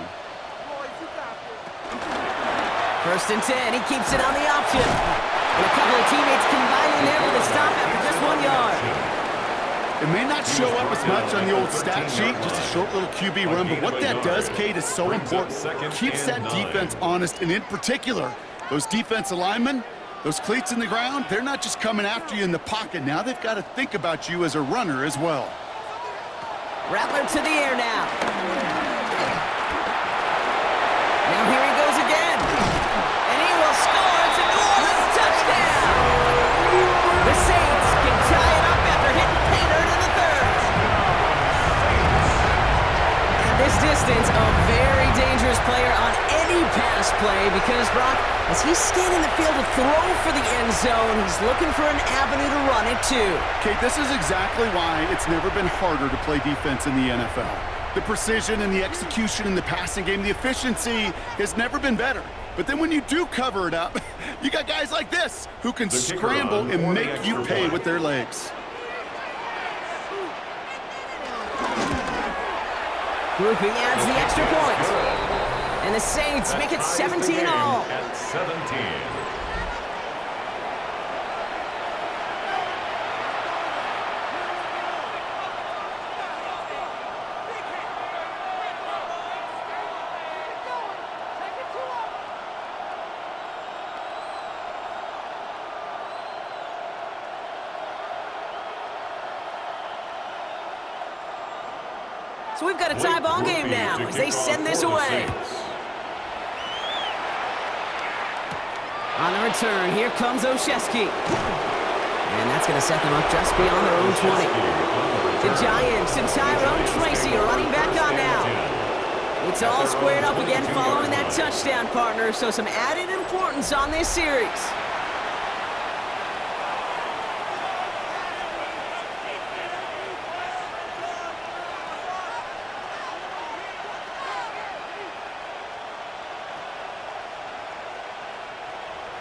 1st and 10. He keeps it on the option. And a couple of teammates combining there for the stop after just 1 yard. It may not show up as much on the old stat sheet, just a short little QB run, but what that does, Kate, is so important. Keeps that defense honest, and in particular, those defensive linemen, those cleats in the ground, they're not just coming after you in the pocket. Now they've got to think about you as a runner as well. Rattler to the air now. Now here he goes again. And he will score. It's a New Orleans touchdown. The Saints can tie it up after hitting pay dirt in the 3rd. And this distance, a very dangerous player on any pass play because, Brock, as he's scanning the field to throw for the end zone, he's looking for an avenue to run it too. Kate, this is exactly why it's never been harder to play defense in the NFL. The precision and the execution in the passing game, the efficiency has never been better. But then when you do cover it up, you got guys like this who can scramble and make you pay with their legs. Grouping adds the extra point. And the Saints make it 17 all. At 17. So we've got a tie ball game now as they send this away. On the return, here comes Olszewski. And that's going to set them up just beyond their own 20. The Giants and Tyrone Tracy are running back on now. It's all squared up again following that touchdown, partner, so some added importance on this series.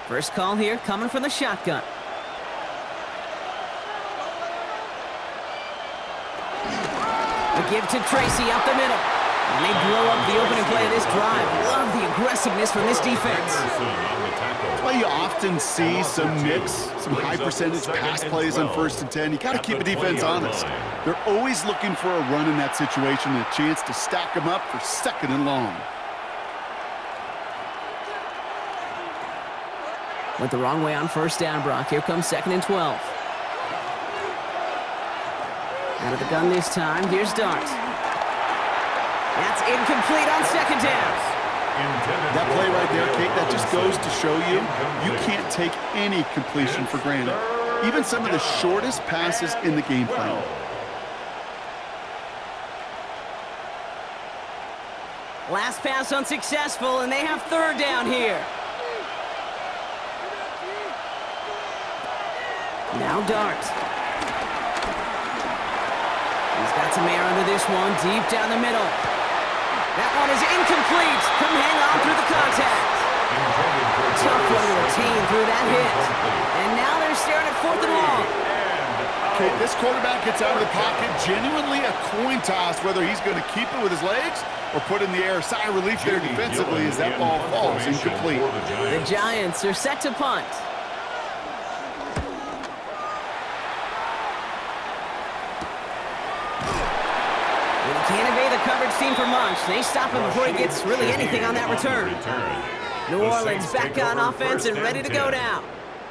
First call here coming from the shotgun. The give to Tracy up the middle. And they blow up the opening play of this drive. Love the aggressiveness from this defense. That's why you often see some mix, some high percentage pass plays on 1st and 10. You got to keep a defense honest. They're always looking for a run in that situation and a chance to stack them up for 2nd and long. Went the wrong way on 1st down, Brock. Here comes 2nd and 12. Out of the gun this time. Here's Dart. That's incomplete on 2nd down. That play right there, Kate, that just goes to show you, you can't take any completion for granted. Even some of the shortest passes in the game plan. Last pass unsuccessful, and they have 3rd down here. Now Dart. some air under this one, deep down the middle. That one is incomplete. Couldn't hang on through the contact. Tough one to retain through that hit. And now they're staring at 4th and long. Okay, this quarterback gets out of the pocket, genuinely a coin toss, whether he's going to keep it with his legs or put it in the air. Sigh of relief there defensively as that ball falls incomplete. The Giants are set to punt. Can't evade the coverage team for much. They stop him before he gets really anything on that return. New Orleans back on offense and ready to go now.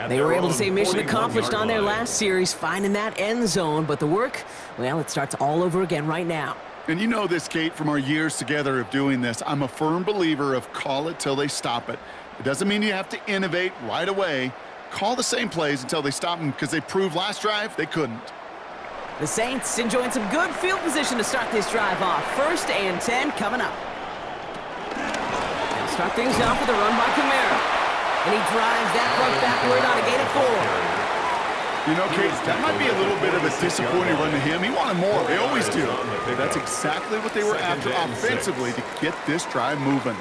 They were able to say mission accomplished on their last series, finding that end zone, but the work, well, it starts all over again right now. And you know this, Kate, from our years together of doing this. I'm a firm believer of call it till they stop it. It doesn't mean you have to innovate right away. Call the same plays until they stop them, because they proved last drive they couldn't. The Saints enjoying some good field position to start this drive off. 1st and 10 coming up. They'll start things off with a run by Kamara. And he drives that front backward on a gain of 4. You know, Kate, that might be a little bit of a disappointing run to him. He wanted more. They always do. That's exactly what they were after offensively to get this drive moving.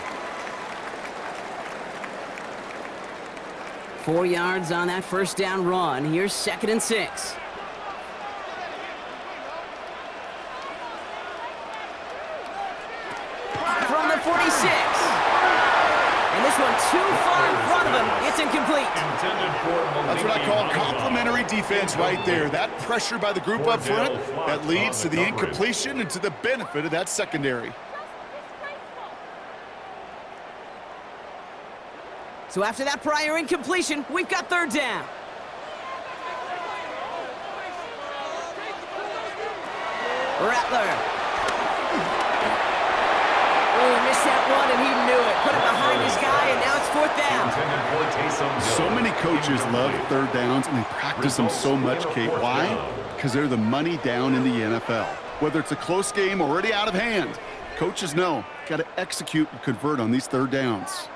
4 yards on that 1st down run. Here's 2nd and 6. From the 46. And this one too far in front of him. It's incomplete. That's what I call complimentary defense right there. That pressure by the group up front, that leads to the incompletion and to the benefit of that secondary. So after that prior incompletion, we've got 3rd down. Rattler. Oh, he missed that one, and he knew it. Put it behind his guy, and now it's 4th down. So many coaches love 3rd downs, and they practice them so much, Kate. Why? Because they're the money down in the NFL. Whether it's a close game already out of hand, coaches know, got to execute and convert on these 3rd downs.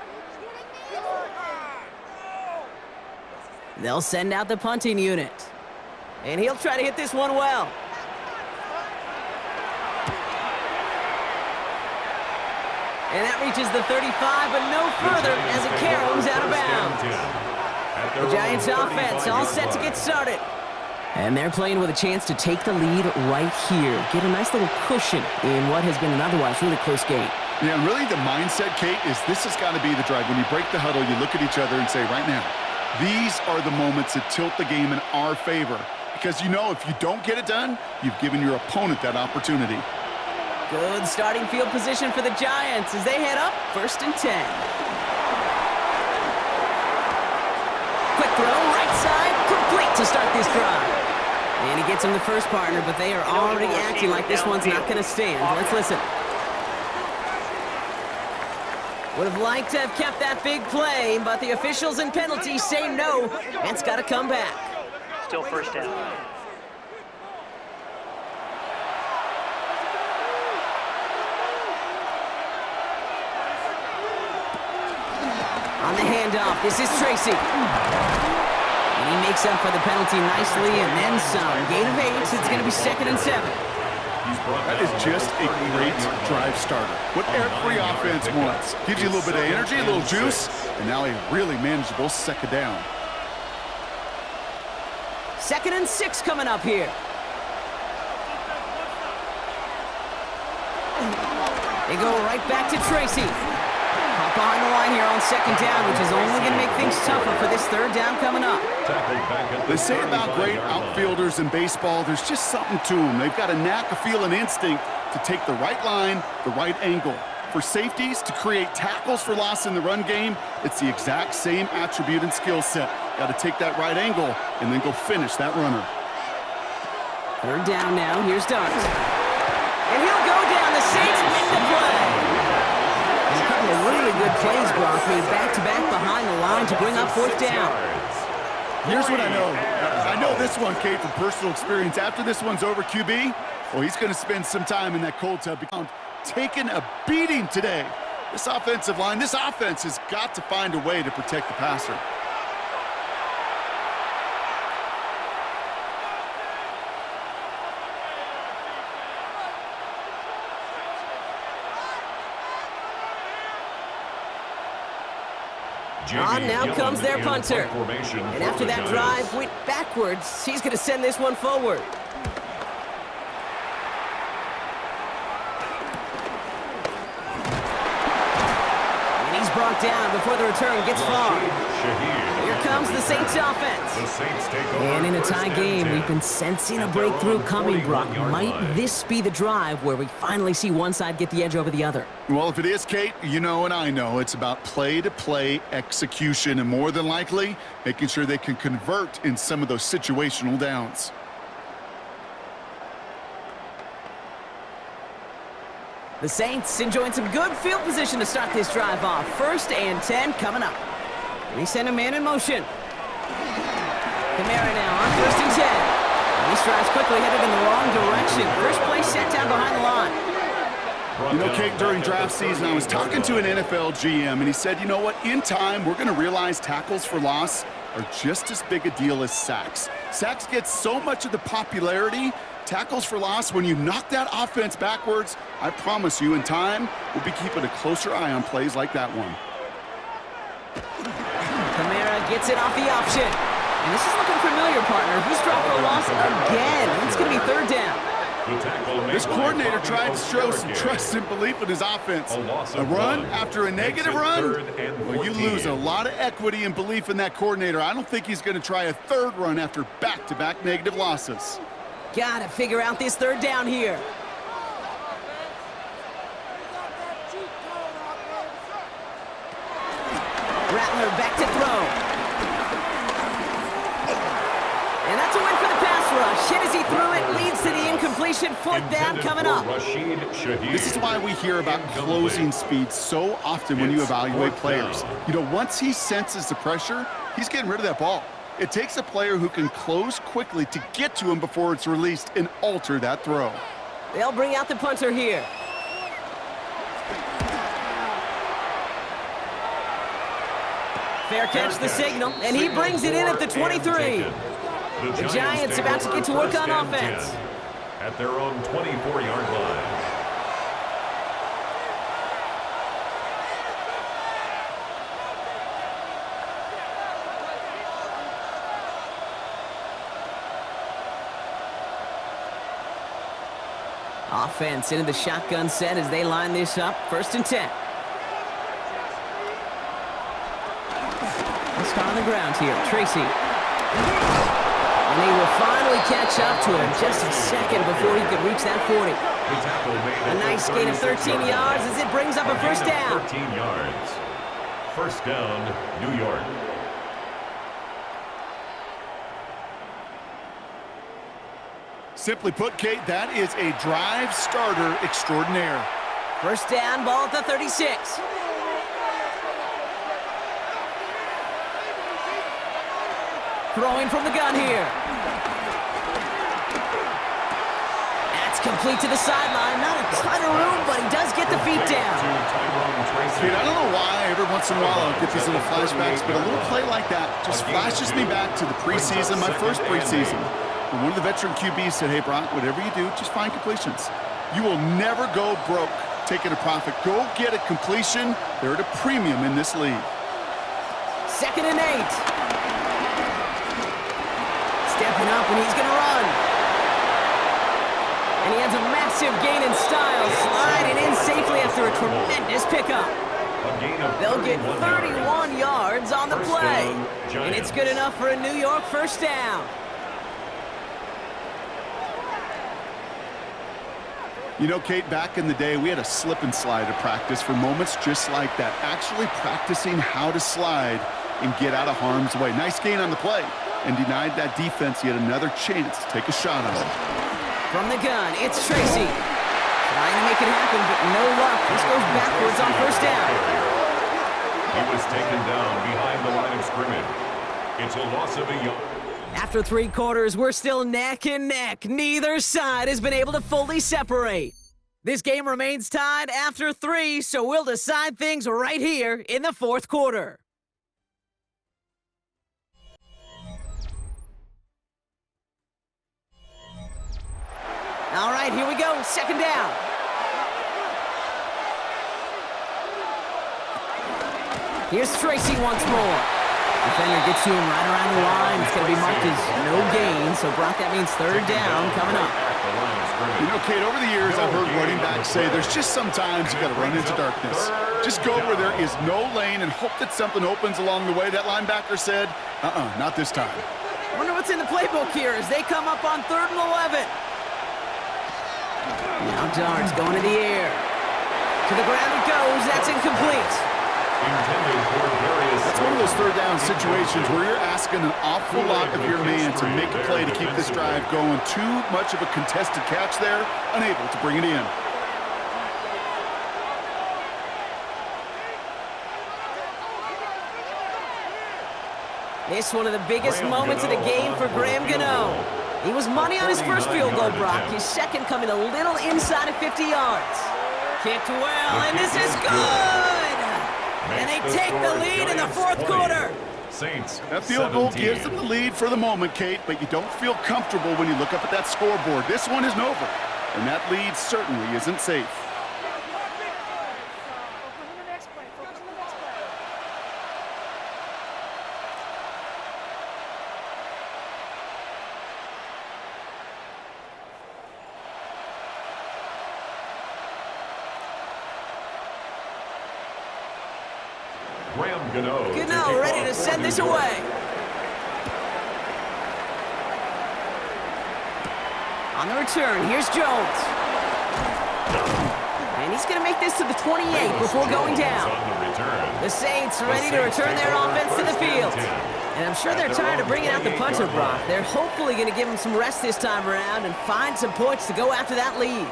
They'll send out the punting unit. And he'll try to hit this one well. And that reaches the 35, but no further as it caroms out of bounds. The Giants offense all set to get started. And they're playing with a chance to take the lead right here. Get a nice little cushion in what has been an otherwise really close game. Yeah, and really the mindset, Kate, is this has got to be the drive. When you break the huddle, you look at each other and say, right now, these are the moments that tilt the game in our favor. Because you know if you don't get it done, you've given your opponent that opportunity. Good starting field position for the Giants as they head up 1st and 10. Quick throw, right side, complete to start this drive. And he gets him the first partner, but they are already acting like this one's not going to stand. Let's listen. Would have liked to have kept that big play, but the officials and penalties say no, and it's got to come back. Still 1st down. On the handoff, this is Tracy. And he makes up for the penalty nicely and then some. Gain of 8, it's going to be 2nd and 7. That is just a great drive starter. What every offense wants. Gives you a little bit of energy, a little juice, and now a really manageable 2nd down. 2nd and 6 coming up here. They go right back to Tracy. Hop behind the line here on 2nd down, which is only going to make things tougher for this 3rd down coming up. They say about great outfielders in baseball, there's just something to them. They've got a knack, a feel, and instinct to take the right line, the right angle. For safeties, to create tackles for loss in the run game, it's the exact same attribute and skill set. Got to take that right angle and then go finish that runner. 3rd down now. Here's Dart. And he'll go down. The Saints make the play. And a couple of really good plays, Brock, made back-to-back behind the line to bring up 4th down. Here's what I know. I know this one, Kate, from personal experience. After this one's over, QB, well, he's going to spend some time in that cold tub. Taking a beating today. This offensive line, this offense has got to find a way to protect the passer. On now comes their punter. And after that drive went backwards, he's going to send this one forward. And he's brought down before the return gets far. Here comes the Saints offense. And in a tie game, we've been sensing a breakthrough coming, Brock. Might this be the drive where we finally see one side get the edge over the other? Well, if it is, Kate, you know and I know it's about play-to-play execution and more than likely making sure they can convert in some of those situational downs. The Saints enjoying some good field position to start this drive off. 1st and 10 coming up. They send a man in motion. Kamara now on 1st and 10. And he strides quickly, headed in the wrong direction. First play set down behind the line. You know, Kate, during draft season, I was talking to an NFL GM, and he said, you know what, in time, we're going to realize tackles for loss are just as big a deal as sacks. Sacks get so much of the popularity. Tackles for loss, when you knock that offense backwards, I promise you, in time, we'll be keeping a closer eye on plays like that one. Kamara gets it off the option. And this is looking familiar, partner. He's dropped for a loss again. It's going to be 3rd down. This coordinator tried to show some trust and belief in his offense. A run after a negative run? Well, you lose a lot of equity and belief in that coordinator. I don't think he's going to try a 3rd run after back-to-back negative losses. Got to figure out this 3rd down here. Rattler back to throw. And that's a win for the pass rush. Hit as he threw it, leads to the incompletion. 4th down coming up. This is why we hear about closing speed so often when you evaluate players. You know, once he senses the pressure, he's getting rid of that ball. It takes a player who can close quickly to get to him before it's released and alter that throw. They'll bring out the punter here. Fair catch the signal, and he brings it in at the 23. The Giants about to get to work on offense. At their own 24-yard line. Offense into the shotgun set as they line this up. 1st and 10. Let's start on the ground here. Tracy. And he will finally catch up to him just a second before he could reach that 40. A nice gain of 13 yards as it brings up a 1st down. 13 yards. 1st down, New York. Simply put, Kate, that is a drive starter extraordinaire. 1st down, ball at the 36. Throwing from the gun here. That's complete to the sideline. Not a ton of room, but he does get the feet down. Dude, I don't know why every once in a while I'll get these little flashbacks, but a little play like that just flashes me back to the preseason, my first preseason. And one of the veteran QBs said, hey, Brock, whatever you do, just find completions. You will never go broke taking a profit. Go get a completion. They're at a premium in this league. 2nd and 8. Stepping up, and he's going to run. And he has a massive gain in style, sliding in safely after a tremendous pickup. They'll get 31 yards on the play. And it's good enough for a New York 1st down. You know, Kate, back in the day, we had a slip and slide at practice for moments just like that. Actually practicing how to slide and get out of harm's way. Nice gain on the play. And denied that defense yet another chance to take a shot on it. From the gun, it's Tracy. Trying to make it happen, but no luck. This goes backwards on 1st down. He was taken down behind the line of scrimmage. It's a loss of a yard. After 3 quarters, we're still neck and neck. Neither side has been able to fully separate. This game remains tied after 3, so we'll decide things right here in the 4th quarter. All right, here we go. 2nd down. Here's Tracy once more. Defender gets to him right around the line. It's going to be marked as no gain, so Brock, that means third down coming up. You know, Kate, over the years, I've heard running backs say there's just sometimes you got to run into darkness. Just go where there is no lane and hope that something opens along the way. That linebacker said, not this time. Wonder what's in the playbook here as they come up on 3rd and 11. Now Darts going to the air. To the ground it goes. That's incomplete. That's one of those 3rd down situations where you're asking an awful lot of your man to make a play to keep this drive going. Too much of a contested catch there, unable to bring it in. This one of the biggest moments of the game for Graham Gano. He was money on his first field goal, Brock. His second coming a little inside of 50 yards. Kicked well, and this is good! And they take the lead in the 4th quarter. That field goal gives them the lead for the moment, Kate, but you don't feel comfortable when you look up at that scoreboard. This one isn't over, and that lead certainly isn't safe. Gano ready to send this away. On the return, here's Jones. And he's going to make this to the 28 before going down. The Saints ready to return their offense to the field. And I'm sure they're tired of bringing out the puncher, Brock. They're hopefully going to give him some rest this time around and find some points to go after that lead.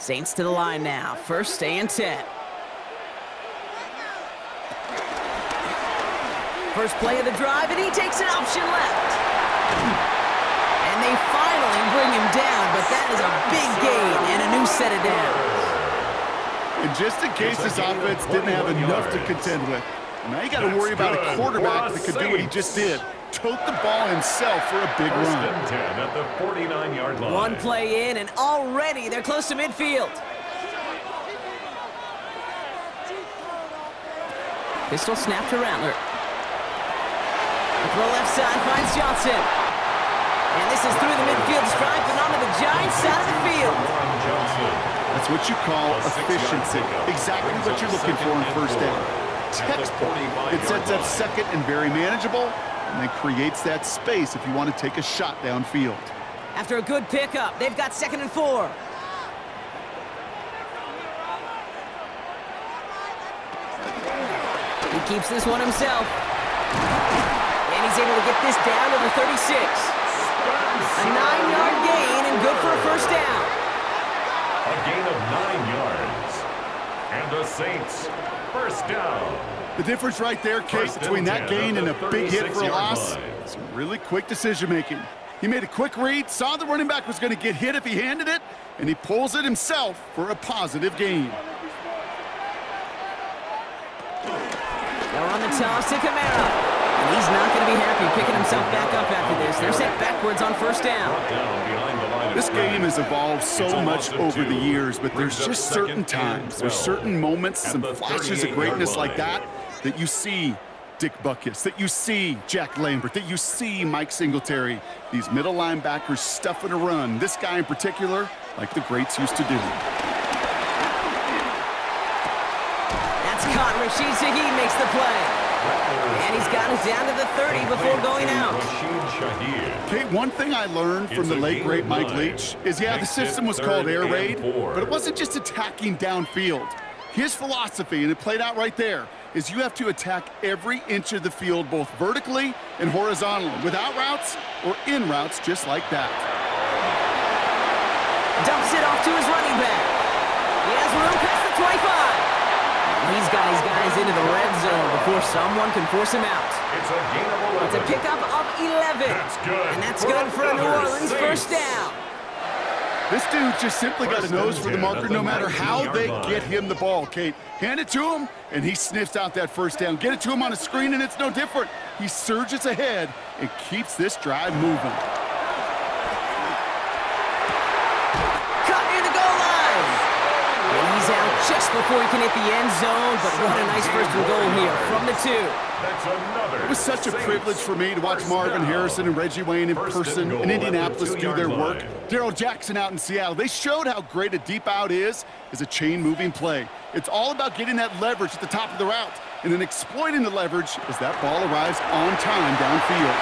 Saints to the line now. 1st and 10. First play of the drive, and he takes an option left. And they finally bring him down, but that is a big gain and a new set of downs. And just in case this offense didn't have enough to contend with, now you got to worry about a quarterback that could do what he just did. Tote the ball himself for a big run. At the 49-yard line. One play in, and already they're close to midfield. Pistol snap to Rattler. The throw left side finds Johnson. And this is through the midfield stripe and onto the Giants side of the field. That's what you call efficiency. Exactly what you're looking for in 1st down. Textbook. It sets up 2nd and very manageable, and then creates that space if you want to take a shot downfield. After a good pickup, they've got 2nd and 4. He keeps this one himself. And he's able to get this down to the 36. A 9-yard gain and good for a 1st down. A gain of 9 yards. And the Saints, 1st down. The difference right there, Kate, between that gain and a big hit for a loss, some really quick decision-making. He made a quick read, saw the running back was going to get hit if he handed it, and he pulls it himself for a positive gain. They're on the toss to Kamara. And he's not going to be happy picking himself back up after this. They're set backwards on 1st down. This game has evolved so much over the years, but there's just certain times, there's certain moments, some flashes of greatness like that you see Dick Butkus, that you see Jack Lambert, that you see Mike Singletary. These middle linebackers stuffing a run. This guy in particular, like the greats used to do. That's caught. Rashid Shaheed makes the play. And he's got it down to the 30 before going out. Kate, one thing I learned from the late, great Mike Leach is, yeah, the system was called air raid, but it wasn't just attacking downfield. His philosophy, and it played out right there, is you have to attack every inch of the field, both vertically and horizontally, without routes or in routes just like that. Dumps it off to his running back. He has room past the 25. He's got his guys into the red zone before someone can force him out. It's a gain of 11. It's a pickup of 11. That's good. And that's good for a New Orleans first down. This dude just simply got a nose for the marker no matter how they get him the ball, Kate. Hand it to him, and he sniffs out that first down. Get it to him on a screen, and it's no different. He surges ahead and keeps this drive moving. Cut near the goal line. And he's out just before he can hit the end zone, but what a nice first and goal here from the 2. That's another. It was such a privilege for me to watch Marvin Harrison and Reggie Wayne in person in Indianapolis do their work. Darryl Jackson out in Seattle. They showed how great a deep out is as a chain-moving play. It's all about getting that leverage at the top of the route and then exploiting the leverage as that ball arrives on time downfield.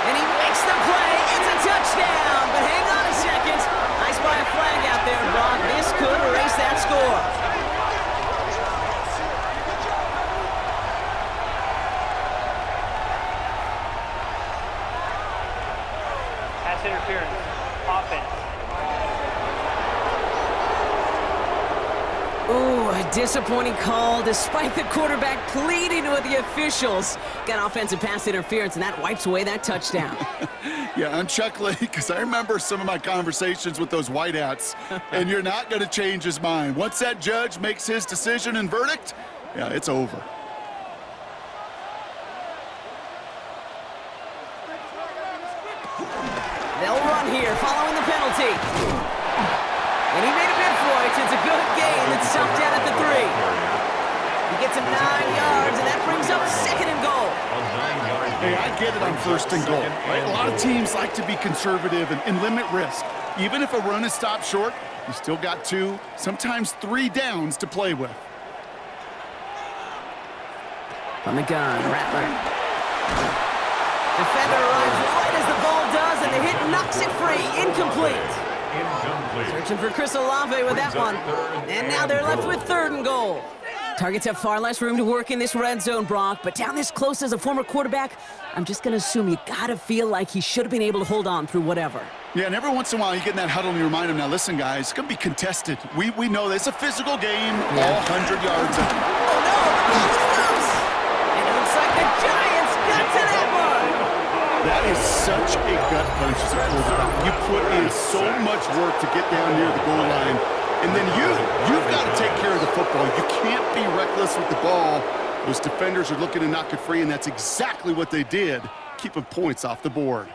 And he makes the play. It's a touchdown. But hang on a second. I spy a flag out there, Brock. This could erase that score. Pass interference. Offense. Ooh, a disappointing call despite the quarterback pleading with the officials. Got offensive pass interference, and that wipes away that touchdown. Yeah, I'm chuckling because I remember some of my conversations with those whiteouts, and you're not going to change his mind. Once that judge makes his decision and verdict, yeah, it's over. They'll run here following the penalty. And he made a bid for it. It's a good gain. It's stopped down at the 3. He gets him 9 yards, and that brings up 2nd and goal. Hey, I get it on 1st and goal, right? A lot of teams like to be conservative and limit risk. Even if a run is stopped short, you still got 2, sometimes 3 downs to play with. From the gun, Rattler. Defender arrives right as the ball does, and the hit knocks it free. Incomplete. Searching for Chris Olave with that one. And now they're left with 3rd and goal. Targets have far less room to work in this red zone, Brock, but down this close as a former quarterback, I'm just going to assume you got to feel like he should have been able to hold on through whatever. Yeah, and every once in a while you get in that huddle and you remind him, now listen, guys, it's going to be contested. We know this. It's a physical game, all 100 yards. Oh, no, the ball is loose! And it looks like the Giants got to that one! That is such a gut punch as a quarterback. You put in so much work to get down near the goal line, and then you've got to take care of the football. You can't be reckless with the ball. Those defenders are looking to knock it free, and that's exactly what they did, keeping points off the board.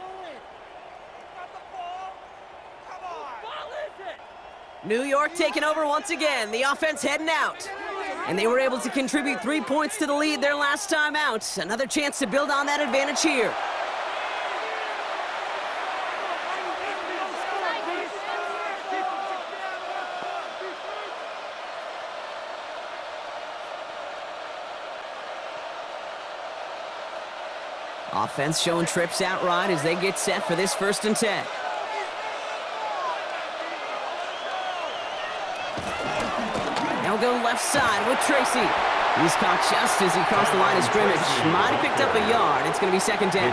New York taking over once again. The offense heading out. And they were able to contribute 3 points to the lead their last time out. Another chance to build on that advantage here. Offense showing trips out right as they get set for this 1st and 10. They'll go left side with Tracy. He's caught just as he crossed the line of scrimmage. Might have picked up a yard. It's going to be 2nd down.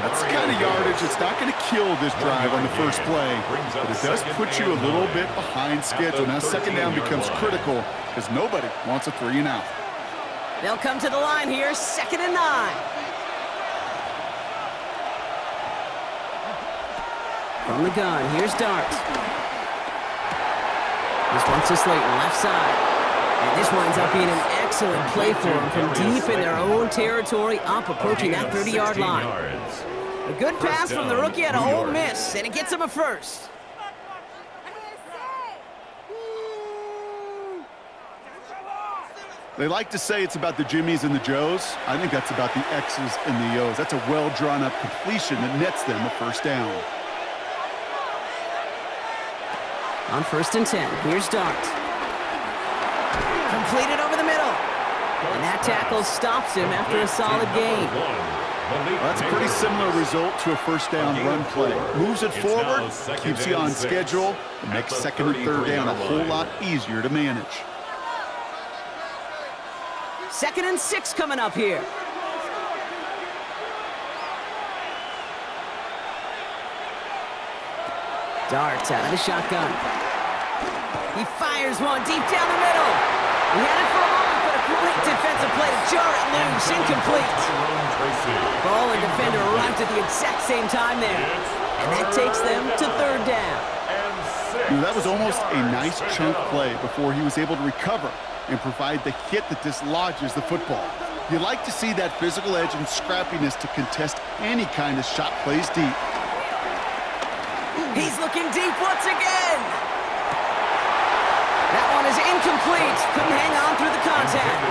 That's the kind of yardage that's not going to kill this drive on the first play, but it does put you a little bit behind schedule. Now 2nd down becomes critical because nobody wants a 3 and out. They'll come to the line here, 2nd and 9. From the gun, here's Dart. This one's to Slayton, left side. And this winds up being an excellent play for them from deep in their own territory, up approaching that 30-yard line. A good pass from the rookie out of Ole Miss, and it gets him a 1st. They like to say it's about the Jimmies and the Joes. I think that's about the X's and the O's. That's a well-drawn-up completion that nets them a 1st down. On 1st and 10, here's Dart. Completed over the middle. And that tackle stops him after a solid gain. Well, that's a pretty similar result to a 1st down run play. Moves it forward, keeps you on schedule, and makes 2nd and 3rd down a whole lot easier to manage. 2nd and 6 coming up here. Dart out of the shotgun. He fires one deep down the middle. He had it for a moment, but a great defensive play to jar it loose. Incomplete. Ball and defender arrived at the exact same time there. And that takes them to 3rd down. That was almost a nice chunk play before he was able to recover and provide the hit that dislodges the football. You like to see that physical edge and scrappiness to contest any kind of shot plays deep. He's looking deep once again. That one is incomplete. Couldn't hang on through the contact.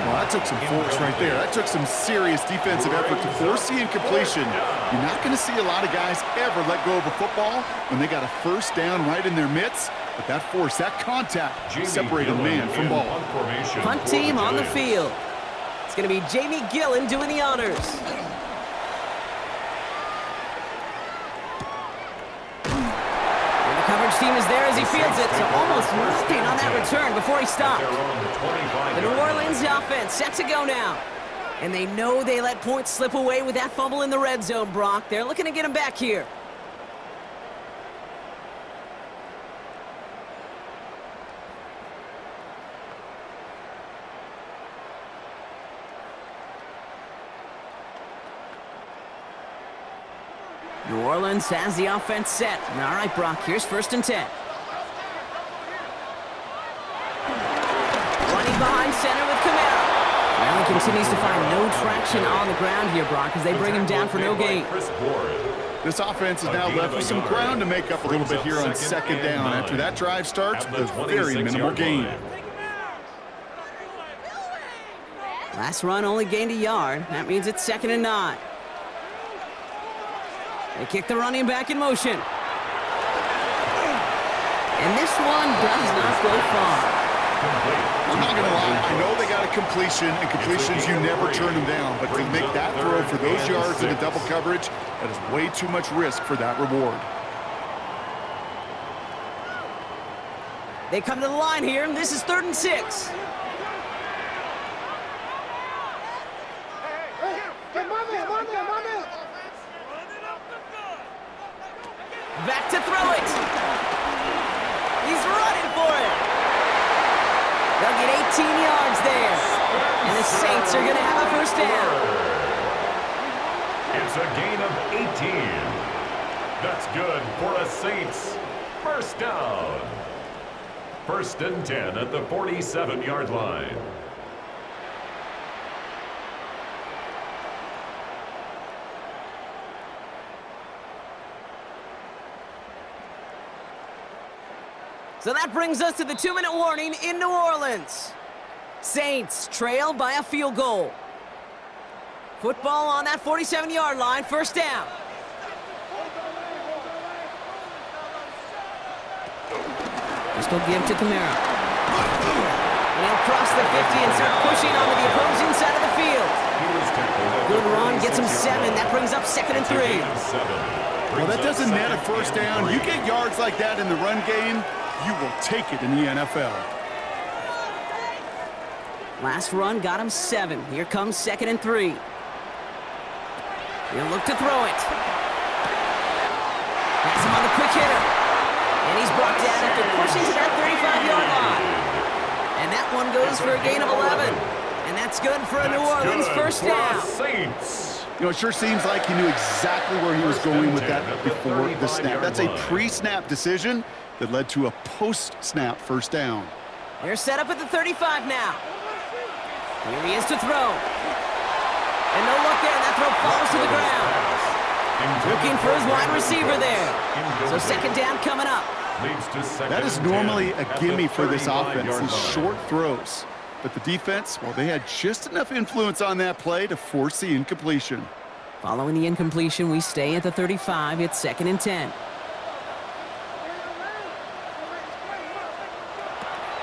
Well, that took some force right there. That took some serious defensive effort to force the incompletion. You're not going to see a lot of guys ever let go of a football when they got a first down right in their midst. But that force, that contact, separated man from ball. Punt team on the field. It's going to be Jamie Gillen doing the honors. And the coverage team is there as he fields it, so almost nothing on that return before he stopped. The New Orleans offense set to go now. And they know they let points slip away with that fumble in the red zone, Brock. They're looking to get him back here. New Orleans has the offense set. All right, Brock, here's 1st and 10. Running behind center with Camara. Well, he continues to find no traction on the ground here, Brock, as they bring him down for no gain. This offense is now left with some ground to make up a little bit here on 2nd down. After that drive starts with a very minimal gain. Last run only gained a yard. That means it's 2nd and 9. They kick the running back in motion. And this one does not go far. I'm not going to lie. I know they got a completion, and completions, you never turn them down. But to make that throw for those yards in a double coverage, that is way too much risk for that reward. They come to the line here, and this is 3rd and 6. Back to throw it. He's running for it. They'll get 18 yards there. And the Saints are going to have a 1st down. It's a gain of 18. That's good for a Saints 1st down. 1st and 10 at the 47-yard line. So that brings us to the 2-minute warning in New Orleans. Saints trail by a field goal. Football on that 47-yard line, 1st down. Just go give to Camara. And he'll cross the 50 and start pushing onto the opposing side of the field. Good run, gets him 7. That brings up 2nd and 3. Well, that doesn't net a 1st down. You get yards like that in the run game, you will take it in the NFL. Last run got him 7. Here comes 2nd and 3. He'll look to throw it. Has him on the quick hitter. And he's brought down after pushing to that 35-yard line. And that one goes for a gain of 11. And that's good for a New Orleans 1st down. Saints. You know, it sure seems like he knew exactly where he was going with that before the snap. That's a pre-snap decision that led to a post-snap 1st down. They're set up at the 35 now. Here he is to throw. And no look there. That throw falls to the ground. Looking for his wide receiver there. So 2nd down coming up. That is normally a gimme for this offense, these short throws. But the defense, well, they had just enough influence on that play to force the incompletion. Following the incompletion, we stay at the 35. It's 2nd and 10.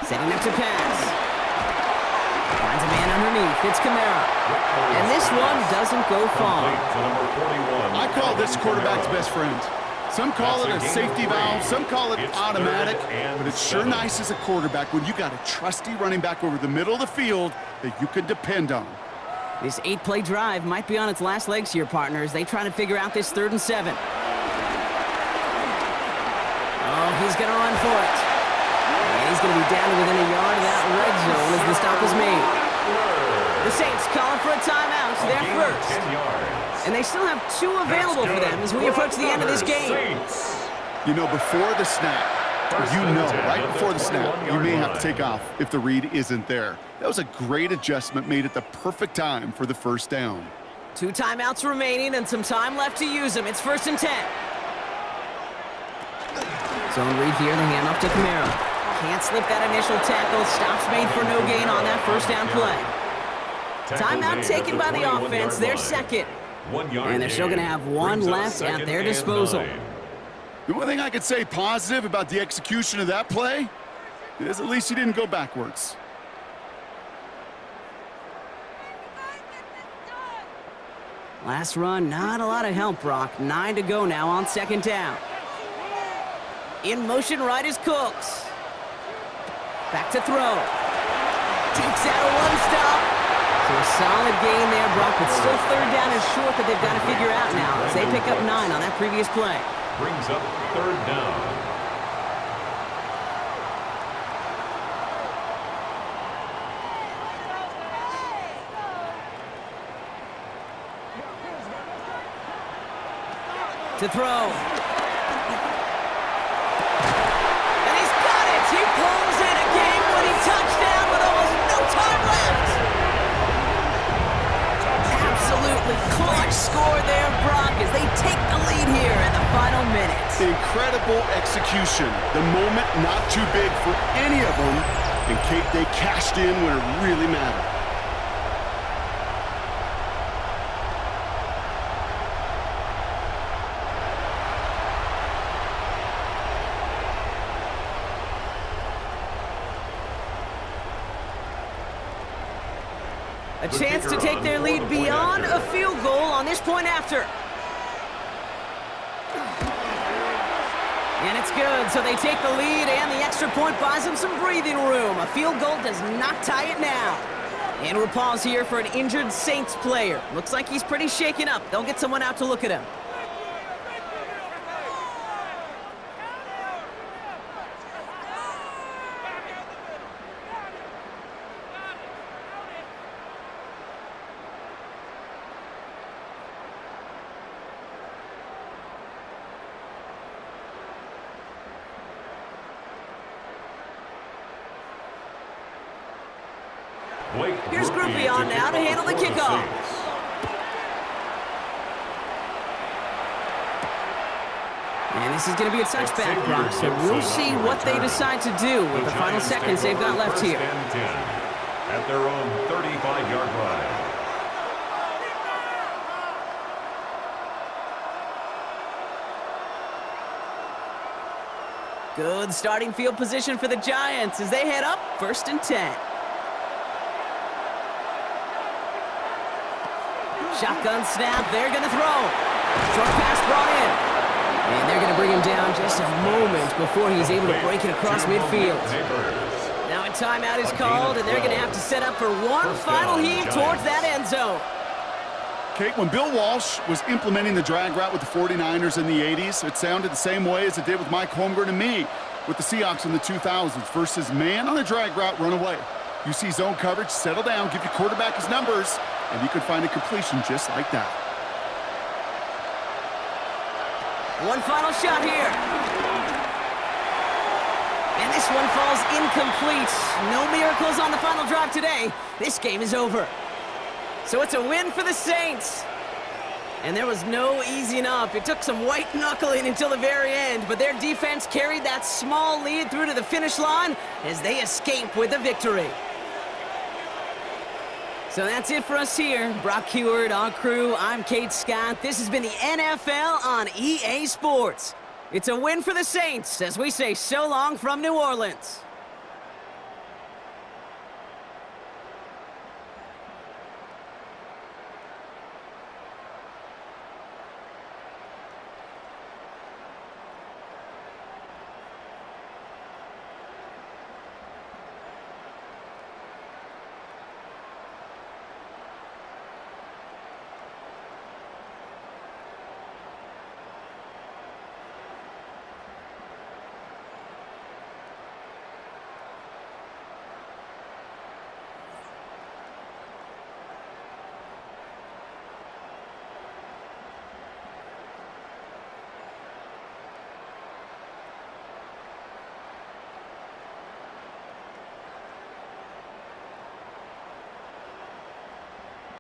Setting up to pass. Finds a man underneath. It's Camara. And this one doesn't go far. I call this quarterback's best friend. Some call it a safety valve, some call it automatic, but it's sure nice as a quarterback when you got a trusty running back over the middle of the field that you can depend on. This 8-play drive might be on its last legs here, partners. They try to figure out this 3rd and 7. Oh, he's going to run for it. And he's going to be down to within a yard of that red zone as the stop is made. The Saints calling for a timeout. They're first. And they still have 2 available for them as we approach the end of this game. You know, before the snap, You know, right before the snap, you may have to take off if the read isn't there. That was a great adjustment made at the perfect time for the first down. 2 timeouts remaining and some time left to use them. It's 1st and 10. Zone read here, the handoff to Camaro. Can't slip that initial tackle. Stops made for no gain on that first down play. Timeout taken by the offense, their second. And they're still going to have one left at their disposal. The one thing I could say positive about the execution of that play is at least he didn't go backwards. Last run, not a lot of help, Brock. 9 to go now on 2nd down. In motion, right is Cooks. Back to throw. Takes out a one-stop. So a solid gain there, Brock, but still 3rd down and short that they've got to figure out now as they pick up 9 on that previous play. Brings up 3rd down. To throw. And he's got it! He pulls in a game-winning touchdown with almost no time left! Absolutely clutch score there, Brock, as they take the lead here in the final minutes. Incredible execution. The moment not too big for any of them. And Kate, they cashed in when it really mattered. A chance to take their lead beyond a field goal on this point after. And it's good, so they take the lead, and the extra point buys them some breathing room. A field goal does not tie it now. And we'll pause here for an injured Saints player. Looks like he's pretty shaken up. They'll get someone out to look at him. Here's Groupie on now to handle the kickoff. And this is going to be a touchback, Brock, so we'll see what they decide to do with the final seconds they've got left here. At their own 35-yard line. Good starting field position for the Giants as they head up 1st and 10. Shotgun snap, they're going to throw. Short pass brought in. And they're going to bring him down just a moment before he's able to break it across midfield. Now a timeout is called, and they're going to have to set up for one final heave towards that end zone. Kate, when Bill Walsh was implementing the drag route with the 49ers in the 80s, it sounded the same way as it did with Mike Holmgren and me with the Seahawks in the 2000s versus man on the drag route, run away. You see zone coverage, settle down, give your quarterback his numbers, and you can find a completion just like that. One final shot here. And this one falls incomplete. No miracles on the final drive today. This game is over. So it's a win for the Saints. And there was no easing up. It took some white knuckling until the very end, but their defense carried that small lead through to the finish line as they escape with a victory. So that's it for us here. Brock Heward, our crew, I'm Kate Scott. This has been the NFL on EA Sports. It's a win for the Saints as we say so long from New Orleans.